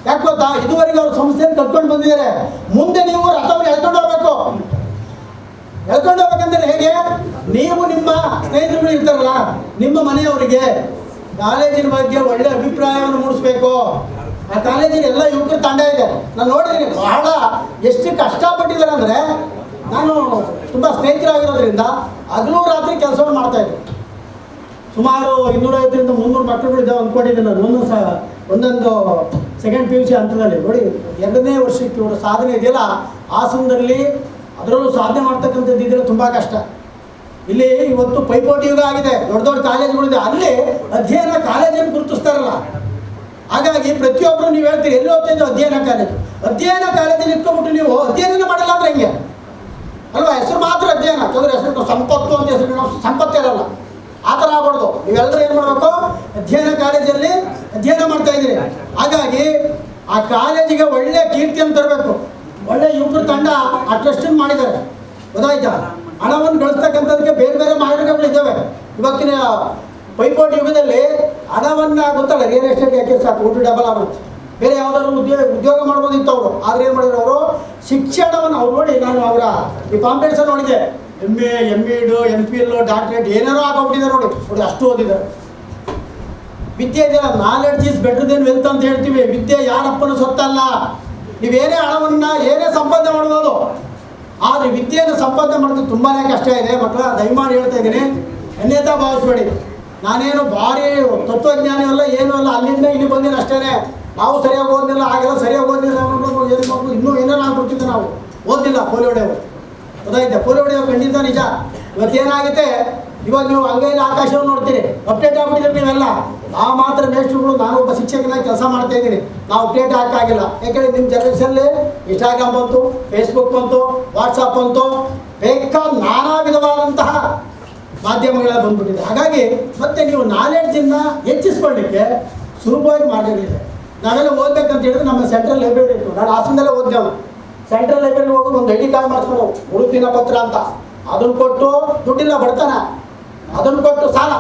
S19: ಯಾಕೆ ಗೊತ್ತಾ, ಇದುವರೆಗೆ ಅವ್ರ ಸಂಸ್ಥೆಯನ್ನು ಕಟ್ಕೊಂಡು ಬಂದಿದ್ದಾರೆ. ಮುಂದೆ ನೀವು ರಥವನ್ನು ಎಳ್ಕೊಂಡು ಹೋಗ್ಬೇಕು. ಎಳ್ಕೊಂಡು ಹೋಗ್ಬೇಕಂದ್ರೆ ಹೇಗೆ? ನೀವು ನಿಮ್ಮ ಸ್ನೇಹಿತರುಗಳು ಇರ್ತಾರಲ್ಲ, ನಿಮ್ಮ ಮನೆಯವರಿಗೆ ಕಾಲೇಜಿನ ಬಗ್ಗೆ ಒಳ್ಳೆ ಅಭಿಪ್ರಾಯವನ್ನು ಮೂಡಿಸ್ಬೇಕು. ಆ ಕಾಲೇಜಿನ ಎಲ್ಲ ಯುವಕರ ತಂಡ ಇದೆ, ನಾನು ನೋಡಿದ್ದೀನಿ. ಬಹಳ ಎಷ್ಟು ಕಷ್ಟಪಟ್ಟಿದ್ದಾರೆ ಅಂದರೆ, ನಾನು ತುಂಬ ಸ್ನೇಹಿತರಾಗಿರೋದ್ರಿಂದ ಹಗಲು ರಾತ್ರಿ ಕೆಲಸವನ್ನು ಮಾಡ್ತಾಯಿದ್ದೆ. ಸುಮಾರು 250-300 ಮಕ್ಕಳುಗಳಿದ್ದಾವೆ ಅಂದ್ಕೊಂಡಿದ್ದೀನಿ ನಾನು. ಒಂದೊಂದು ಸೆಕೆಂಡ್ PUC ಹಂತದಲ್ಲಿ. ನೋಡಿ, 2ನೇ ವರ್ಷಕ್ಕೆ ಇವರು ಸಾಧನೆ ಇದೆಯಲ್ಲ, ಹಾಸನದಲ್ಲಿ ಅದರಲ್ಲೂ ಸಾಧನೆ ಮಾಡ್ತಕ್ಕಂಥದ್ದು ಇದೆಯಲ್ಲ, ತುಂಬ ಕಷ್ಟ. ಇಲ್ಲಿ ಇವತ್ತು ಪೈಪೋಟಿ ಯುಗ ಆಗಿದೆ. ದೊಡ್ಡ ದೊಡ್ಡ ಕಾಲೇಜುಗಳಿದೆ, ಅಲ್ಲಿ ಅಧ್ಯಯನ ಕಾಲೇಜನ್ನು ಗುರುತಿಸ್ತಾರಲ್ಲ. ಹಾಗಾಗಿ ಪ್ರತಿಯೊಬ್ಬರು ನೀವು ಹೇಳ್ತೀರಿ, ಎಲ್ಲಿ ಹೋಗ್ತಾ ಇದ್ದೀವಿ? ಅಧ್ಯಯನ ಕಾಲೇಜು. ಅಧ್ಯಯನ ಕಾಲೇಜಲ್ಲಿ ಇಟ್ಕೊಂಡ್ಬಿಟ್ಟು ನೀವು ಅಧ್ಯಯನ ಮಾಡಿಲ್ಲ ಅಂದ್ರೆ ಹೆಂಗೆ ಅಲ್ವಾ? ಹೆಸರು ಮಾತ್ರ ಅಧ್ಯಯನ, ಕೆಲವರು ಹೆಸರು ಸಂಪತ್ತು ಅಂತ ಹೆಸರು, ಸಂಪತ್ತಿರಲ್ಲ. ಆ ಥರ ಆಗ್ಬಾರ್ದು. ನೀವೆಲ್ಲರೂ ಏನು ಮಾಡಬೇಕು? ಅಧ್ಯಯನ ಕಾಲೇಜಲ್ಲಿ ಅಧ್ಯಯನ ಮಾಡ್ತಾ ಇದ್ದೀರಿ. ಹಾಗಾಗಿ ಆ ಕಾಲೇಜಿಗೆ ಒಳ್ಳೆಯ ಕೀರ್ತಿಯನ್ನು ತರಬೇಕು. ಒಳ್ಳೆಯ ಯುವಕರ ತಂಡ ಆ ಟ್ರಸ್ಟನ್ನು ಮಾಡಿದ್ದಾರೆ, ಗೊತ್ತಾಯ್ತಾ? ಹಣವನ್ನು ಗಳಿಸ್ತಕ್ಕಂಥದಕ್ಕೆ ಬೇರೆ ಬೇರೆ ಮಾರ್ಗಗಳಿದ್ದಾವೆ. ಇವತ್ತಿನ ಪೈಪೋಟಿ ಯುಗದಲ್ಲಿ ಹಣವನ್ನು ಗೊತ್ತಲ್ಲ, ರಿಯಲ್ ಎಸ್ಟೇಟ್ ಯಾಕೆ ಸಾಕು, ಊಟ ಡಬಲ್ ಆಗುತ್ತೆ. ಬೇರೆ ಯಾವುದಾದ್ರು ಉದ್ಯೋಗ ಮಾಡ್ಬೋದಿತ್ತು ಅವರು. ಆದರೆ ಏನು ಮಾಡಿದ್ರು ಅವರು? ಶಿಕ್ಷಣವನ್ನು ಅವ್ರು ನೋಡಿ, ನಾನು ಅವರ ಈ ಕಾಂಪಿಟೇಷನ್ ನೋಡಿದೆ. MA, MEd, MPhil, ಡಾಕ್ಟ್ರೇಟ್ ಏನೇನೋ ಆಗೋಗ್ಬಿಟ್ಟಿದ್ದಾರೆ ನೋಡಿ. ಅಷ್ಟು ಓದಿದ್ದಾರೆ. ವಿದ್ಯೆ ಇದೆಯಲ್ಲ, knowledge is better then wealth ಅಂತ ಹೇಳ್ತೀವಿ. ವಿದ್ಯೆ ಯಾರಪ್ಪನ ಸೊತ್ತಲ್ಲ. ನೀವೇನೇ ಹಣವನ್ನು ಏನೇ ಸಂಪಾದನೆ ಮಾಡ್ಬೋದು, ಆದರೆ ವಿದ್ಯೆಯನ್ನು ಸಂಪಾದನೆ ಮಾಡೋದು ತುಂಬಾ ಕಷ್ಟ ಇದೆ ಮಕ್ಕಳ. ದಯಮಾಡಿ ಹೇಳ್ತಾ ಇದ್ದೀನಿ, ಅನ್ಯತಾ ಭಾವಿಸ್ಬೇಡಿ. ನಾನೇನು ಭಾರಿ ತತ್ವಜ್ಞಾನಿ ಅಲ್ಲ, ಏನೂ ಅಲ್ಲ. ಅಲ್ಲಿಂದ ಇಲ್ಲಿ ಬಂದಿನ ಅಷ್ಟೇ. ನಾವು ಸರಿಯಾಗಿ ಓದಿಲ್ಲ, ಹಾಗೆಲ್ಲ ಸರಿಯಾಗಿ ಓದಿಲ್ಲ. ಏನು ಮಕ್ಕಳು ಇನ್ನೂ ಏನೇನು ಆಗ್ಬಿಡ್ತಿದ್ದೆ. ನಾವು ಓದಿಲ್ಲ. ಪೋಲಿಯೋ ಹೊಡೆಯವು ಗೊತ್ತಾಯ್ತೆ? ಪೋಲಿಯೋ ಹೊಡೆಯವು ಖಂಡಿತ ನಿಜ. ಇವತ್ತೇನಾಗುತ್ತೆ, ಇವಾಗ ನೀವು ಅಂಗೈಲಿ ಆಕಾಶವನ್ನು ನೋಡ್ತೀರಿ, ಅಪ್ಡೇಟ್ ಆಗ್ಬಿಟ್ಟಿದ್ರೆ ನೀವೆಲ್ಲ. ನಾವು ಮಾತ್ರ ಮೇಷ್ಟ್ರುಗಳು, ನಾನು ಒಬ್ಬ ಶಿಕ್ಷಕನಾಗಿ ಕೆಲಸ ಮಾಡ್ತಾ ಇದ್ದೀನಿ, ನಾವು ಅಪ್ಡೇಟ್ ಹಾಕಾಗಿಲ್ಲ. ಯಾಕೆಂದರೆ ನಿಮ್ಮ ಜನರೇಷನ್ಲಿ ಇನ್ಸ್ಟಾಗ್ರಾಮ್ ಬಂತು, ಫೇಸ್ಬುಕ್ ಬಂತು, ವಾಟ್ಸಪ್ ಬಂತು, ಬೇಕಾದ ನಾನಾ ವಿಧವಾದಂತಹ ಮಾಧ್ಯಮಗಳೆಲ್ಲ ಬಂದ್ಬಿಟ್ಟಿದೆ. ಹಾಗಾಗಿ ಮತ್ತೆ ನೀವು ನಾಲೆಡ್ಜನ್ನು ಹೆಚ್ಚಿಸ್ಕೊಳ್ಳಿಕ್ಕೆ ಸುಲಭವಾಗಿ ಮಾರ್ಗಗಳಿದೆ. ನಾವೆಲ್ಲ ಓದಬೇಕಂತ ಹೇಳಿದ್ರೆ ನಮ್ಮ ಸೆಂಟ್ರಲ್ ಲೈಬ್ರರಿ ಇತ್ತು. ನಾನು ಹಾಸನದಲ್ಲೇ ಓದಿದೆವು. ಸೆಂಟ್ರಲ್ ಲೈಬ್ರರಿಗೆ ಹೋಗಿ ಒಂದು ID ಕಾರ್ಡ್ ಮಾಡಿಸ್ಕೊಂಡು, ಗುರುತಿನ ಪತ್ರ ಅಂತ, ಅದನ್ನು ಕೊಟ್ಟು, ದುಡ್ಡಿಲ್ಲ ಬಡ್ತಾನ, ಅದನ್ನು ಕೊಟ್ಟು ಸಾಲ,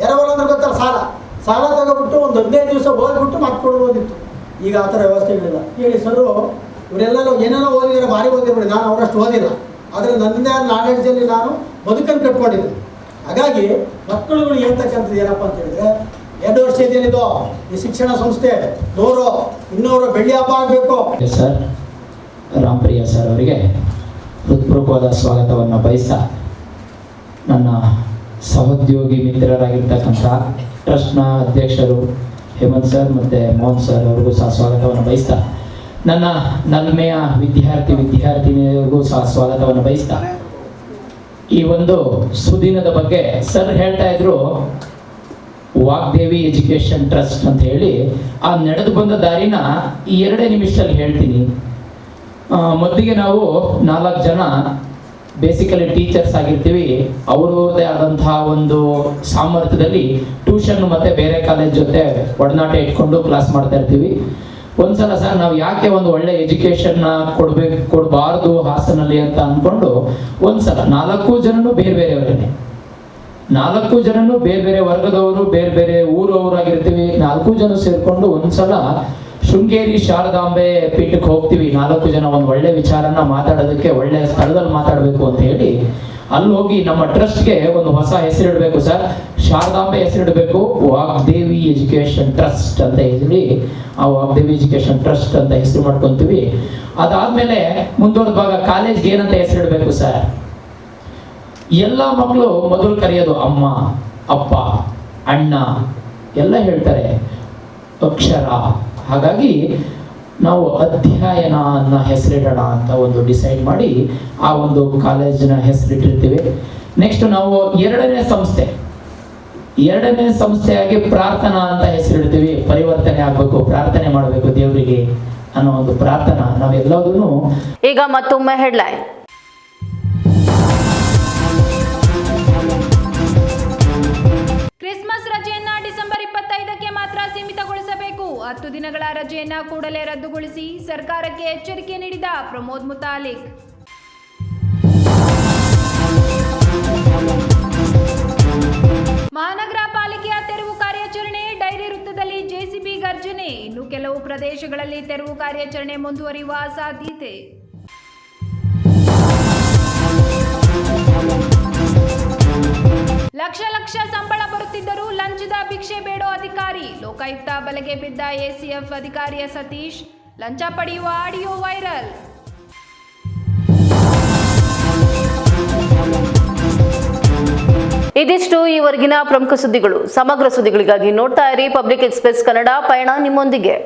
S19: ಎರವಲು ಅಂದ್ರೆ ಗೊತ್ತಲ್ಲ, ಸಾಲ ತಗೊಬಿಟ್ಟು ಒಂದು 15 ದಿವಸ ಓದ್ಬಿಟ್ಟು ಮತ್ತೆ ಕೊಡ್ಬೋದಿತ್ತು. ಈಗ ಆ ಥರ ವ್ಯವಸ್ಥೆಗಳಿಲ್ಲ. ಹೇಳಿ ಸರ್, ಇವರೆಲ್ಲರೂ ಏನೇನೋ ಓದಿದ್ದಾರೆ, ಭಾರಿ ಓದಿರ್ಬೇಡಿ. ನಾನು ಅವರಷ್ಟು ಓದಿಲ್ಲ, ಆದರೆ ನನ್ನದೇ ನಾಲೆಡ್ಜಲ್ಲಿ ನಾನು ಬದುಕನ್ನು ಕಟ್ಕೊಂಡಿದ್ದೆ. ಹಾಗಾಗಿ ಮಕ್ಕಳುಗಳು ಹೇಳ್ತಕ್ಕಂಥದ್ದು ಏನಪ್ಪ ಅಂತ ಹೇಳಿದ್ರೆ, 2 ವರ್ಷ ಏನಿದೋ ಈ ಶಿಕ್ಷಣ ಸಂಸ್ಥೆ 100 ಬೆಳ್ಳಿ ಹಬ್ಬ ಆಗಬೇಕು.
S12: ಸರ್ ರಾಮಪ್ರಿಯ ಸರ್ ಅವರಿಗೆ ಹೃತ್ಪೂರ್ವಕವಾದ ಸ್ವಾಗತವನ್ನು ಬಯಸ್ತಾ, ನನ್ನ ಸಹೋದ್ಯೋಗಿ ಮಿತ್ರರಾಗಿರ್ತಕ್ಕಂಥ ಟ್ರಸ್ಟ್ನ ಅಧ್ಯಕ್ಷರು ಹೇಮಂತ್ ಸರ್ ಮತ್ತು ಮೋಹನ್ ಸರ್ ಅವರಿಗೂ ಸಹ ಸ್ವಾಗತವನ್ನು ಬಯಸ್ತಾ, ನನ್ನ ನಲ್ಮೆಯ ವಿದ್ಯಾರ್ಥಿನಿಯರಿಗೂ ಸಹ ಸ್ವಾಗತವನ್ನು ಬಯಸ್ತಾ, ಈ ಒಂದು ಸುದಿನದ ಬಗ್ಗೆ ಸರ್ ಹೇಳ್ತಾ ಇದ್ರು, ವಾಗ್ದೇವಿ ಎಜುಕೇಷನ್ ಟ್ರಸ್ಟ್ ಅಂತ ಹೇಳಿ ಆ ನಡೆದು ಬಂದ ದಾರಿನ ಈ 2 ನಿಮಿಷದಲ್ಲಿ ಹೇಳ್ತೀನಿ. ಮೊದಲಿಗೆ ನಾವು 4 ಜನ ಬೇಸಿಕಲಿ ಟೀಚರ್ಸ್ ಆಗಿರ್ತೀವಿ. ಅವ್ರವ್ರದೇ ಆದಂತಹ ಒಂದು ಸಾಮರ್ಥ್ಯದಲ್ಲಿ ಟ್ಯೂಷನ್ ಮತ್ತು ಬೇರೆ ಕಾಲೇಜ್ ಜೊತೆ ಒಡನಾಟ ಇಟ್ಕೊಂಡು ಕ್ಲಾಸ್ ಮಾಡ್ತಾ ಇರ್ತೀವಿ. ಒಂದ್ಸಲ ಸರ್ ನಾವು ಯಾಕೆ ಒಂದು ಒಳ್ಳೆ ಎಜುಕೇಷನ್ನ ಕೊಡಬಾರ್ದು ಹಾಸನಲ್ಲಿ ಅಂತ ಅಂದ್ಕೊಂಡು ಒಂದ್ಸಲ 4 ಜನನು ಬೇರೆ ಬೇರೆಯವರೇನೆ, 4 ಜನನು ಬೇರೆ ಬೇರೆ ವರ್ಗದವರು, ಬೇರೆ ಬೇರೆ ಊರವರಾಗಿರ್ತೀವಿ. 4 ಜನ ಸೇರಿಕೊಂಡು ಒಂದ್ಸಲ ಶೃಂಗೇರಿ ಶಾರದಾಂಬೆ ಪೀಠಕ್ಕೆ ಹೋಗ್ತೀವಿ. 4 ಜನ ಒಂದು ಒಳ್ಳೆ ವಿಚಾರನ ಮಾತಾಡೋದಕ್ಕೆ ಒಳ್ಳೆ ಸ್ಥಳದಲ್ಲಿ ಮಾತಾಡಬೇಕು ಅಂತ ಹೇಳಿ ಅಲ್ಲಿ ಹೋಗಿ ನಮ್ಮ ಟ್ರಸ್ಟ್ಗೆ ಒಂದು ಹೊಸ ಹೆಸರಿಡಬೇಕು ಸರ್, ಶಾರದಾಂಬೆ ಹೆಸರಿಡಬೇಕು, ವಾಗ್ದೇವಿ ಎಜುಕೇಷನ್ ಟ್ರಸ್ಟ್ ಅಂತ ಹೇಳಿ ಆ ವಾಗ್ದೇವಿ ಎಜುಕೇಷನ್ ಟ್ರಸ್ಟ್ ಅಂತ ಹೆಸರು ಮಾಡ್ಕೊಂತೀವಿ. ಅದಾದ್ಮೇಲೆ ಮುಂದುವರೆದ ಭಾಗ ಕಾಲೇಜ್ಗೆ ಏನಂತ ಹೆಸರಿಡಬೇಕು ಸರ್, ಎಲ್ಲ ಮಕ್ಕಳು ಮೊದಲು ಕರೆಯೋದು ಅಮ್ಮ, ಅಪ್ಪ, ಅಣ್ಣ ಎಲ್ಲ ಹೇಳ್ತಾರೆ, ಅಕ್ಷರ. ಹಾಗಾಗಿ ನಾವು ಅಧ್ಯಯನ ಅನ್ನೋ ಹೆಸರಿಡೋಣ ಅಂತ ಒಂದು ಡಿಸೈಡ್ ಮಾಡಿ ಆ ಒಂದು ಕಾಲೇಜಿನ ಹೆಸರಿಟ್ಟಿರ್ತೀವಿ. ನೆಕ್ಸ್ಟ್ ನಾವು 2ನೇ ಸಂಸ್ಥೆಯಾಗಿ ಪ್ರಾರ್ಥನಾ ಅಂತ ಹೆಸರಿಡ್ತೀವಿ. ಪರಿವರ್ತನೆ ಆಗಬೇಕು, ಪ್ರಾರ್ಥನೆ ಮಾಡಬೇಕು ದೇವರಿಗೆ ಅನ್ನೋ ಒಂದು ಪ್ರಾರ್ಥನಾ ನಾವೆಲ್ಲದೂ.
S1: ಈಗ ಮತ್ತೊಮ್ಮೆ ಹೆಡ್ಲೈನ್.
S2: ಕ್ರಿಸ್ಮಸ್ ರಜೆಯನ್ನ ಡಿಸೆಂಬರ್ 25ಕ್ಕೆ ಮಾತ್ರ ಸೀಮಿತಗೊಳಿಸಬೇಕು. 10 ದಿನಗಳ ರಜೆಯನ್ನ ಕೂಡಲೇ ರದ್ದುಗೊಳಿಸಿ ಸರ್ಕಾರಕ್ಕೆ ಎಚ್ಚರಿಕೆ ನೀಡಿದ ಪ್ರಮೋದ್ ಮುತಾಲಿಕ್. ಮಹಾನಗರ ಪಾಲಿಕೆಯ ತೆರವು ಕಾರ್ಯಾಚರಣೆ, ಡೈರಿ ವೃತ್ತದಲ್ಲಿ ಜೆಸಿಬಿ ಗರ್ಜನೆ. ಇನ್ನು ಕೆಲವು ಪ್ರದೇಶಗಳಲ್ಲಿ ತೆರವು ಕಾರ್ಯಾಚರಣೆ ಮುಂದುವರಿಯುವ ಸಾಧ್ಯತೆ. ಲಕ್ಷ ಸಂಬಳ ಬರುತ್ತಿದ್ದರೂ ಲಂಚದ ಭಿಕ್ಷೆ ಬೇಡೋ ಅಧಿಕಾರಿ. ಲೋಕಾಯುಕ್ತ ಬಲೆಗೆ ಬಿದ್ದ ಎಸಿಎಫ್ ಅಧಿಕಾರಿಯ ಸತೀಶ್. ಲಂಚ ಪಡೆಯುವ ಆಡಿಯೋ ವೈರಲ್.
S1: ಇದಿಷ್ಟು ಈವರೆಗಿನ ಪ್ರಮುಖ ಸುದ್ದಿಗಳು. ಸಮಗ್ರ ಸುದ್ದಿಗಳಿಗಾಗಿ ನೋಡ್ತಾ ಇರಿ ಪಬ್ಲಿಕ್ ಎಕ್ಸ್‌ಪ್ರೆಸ್ ಕನ್ನಡ. ಪಯಣ ನಿಮ್ಮೊಂದಿಗೆ.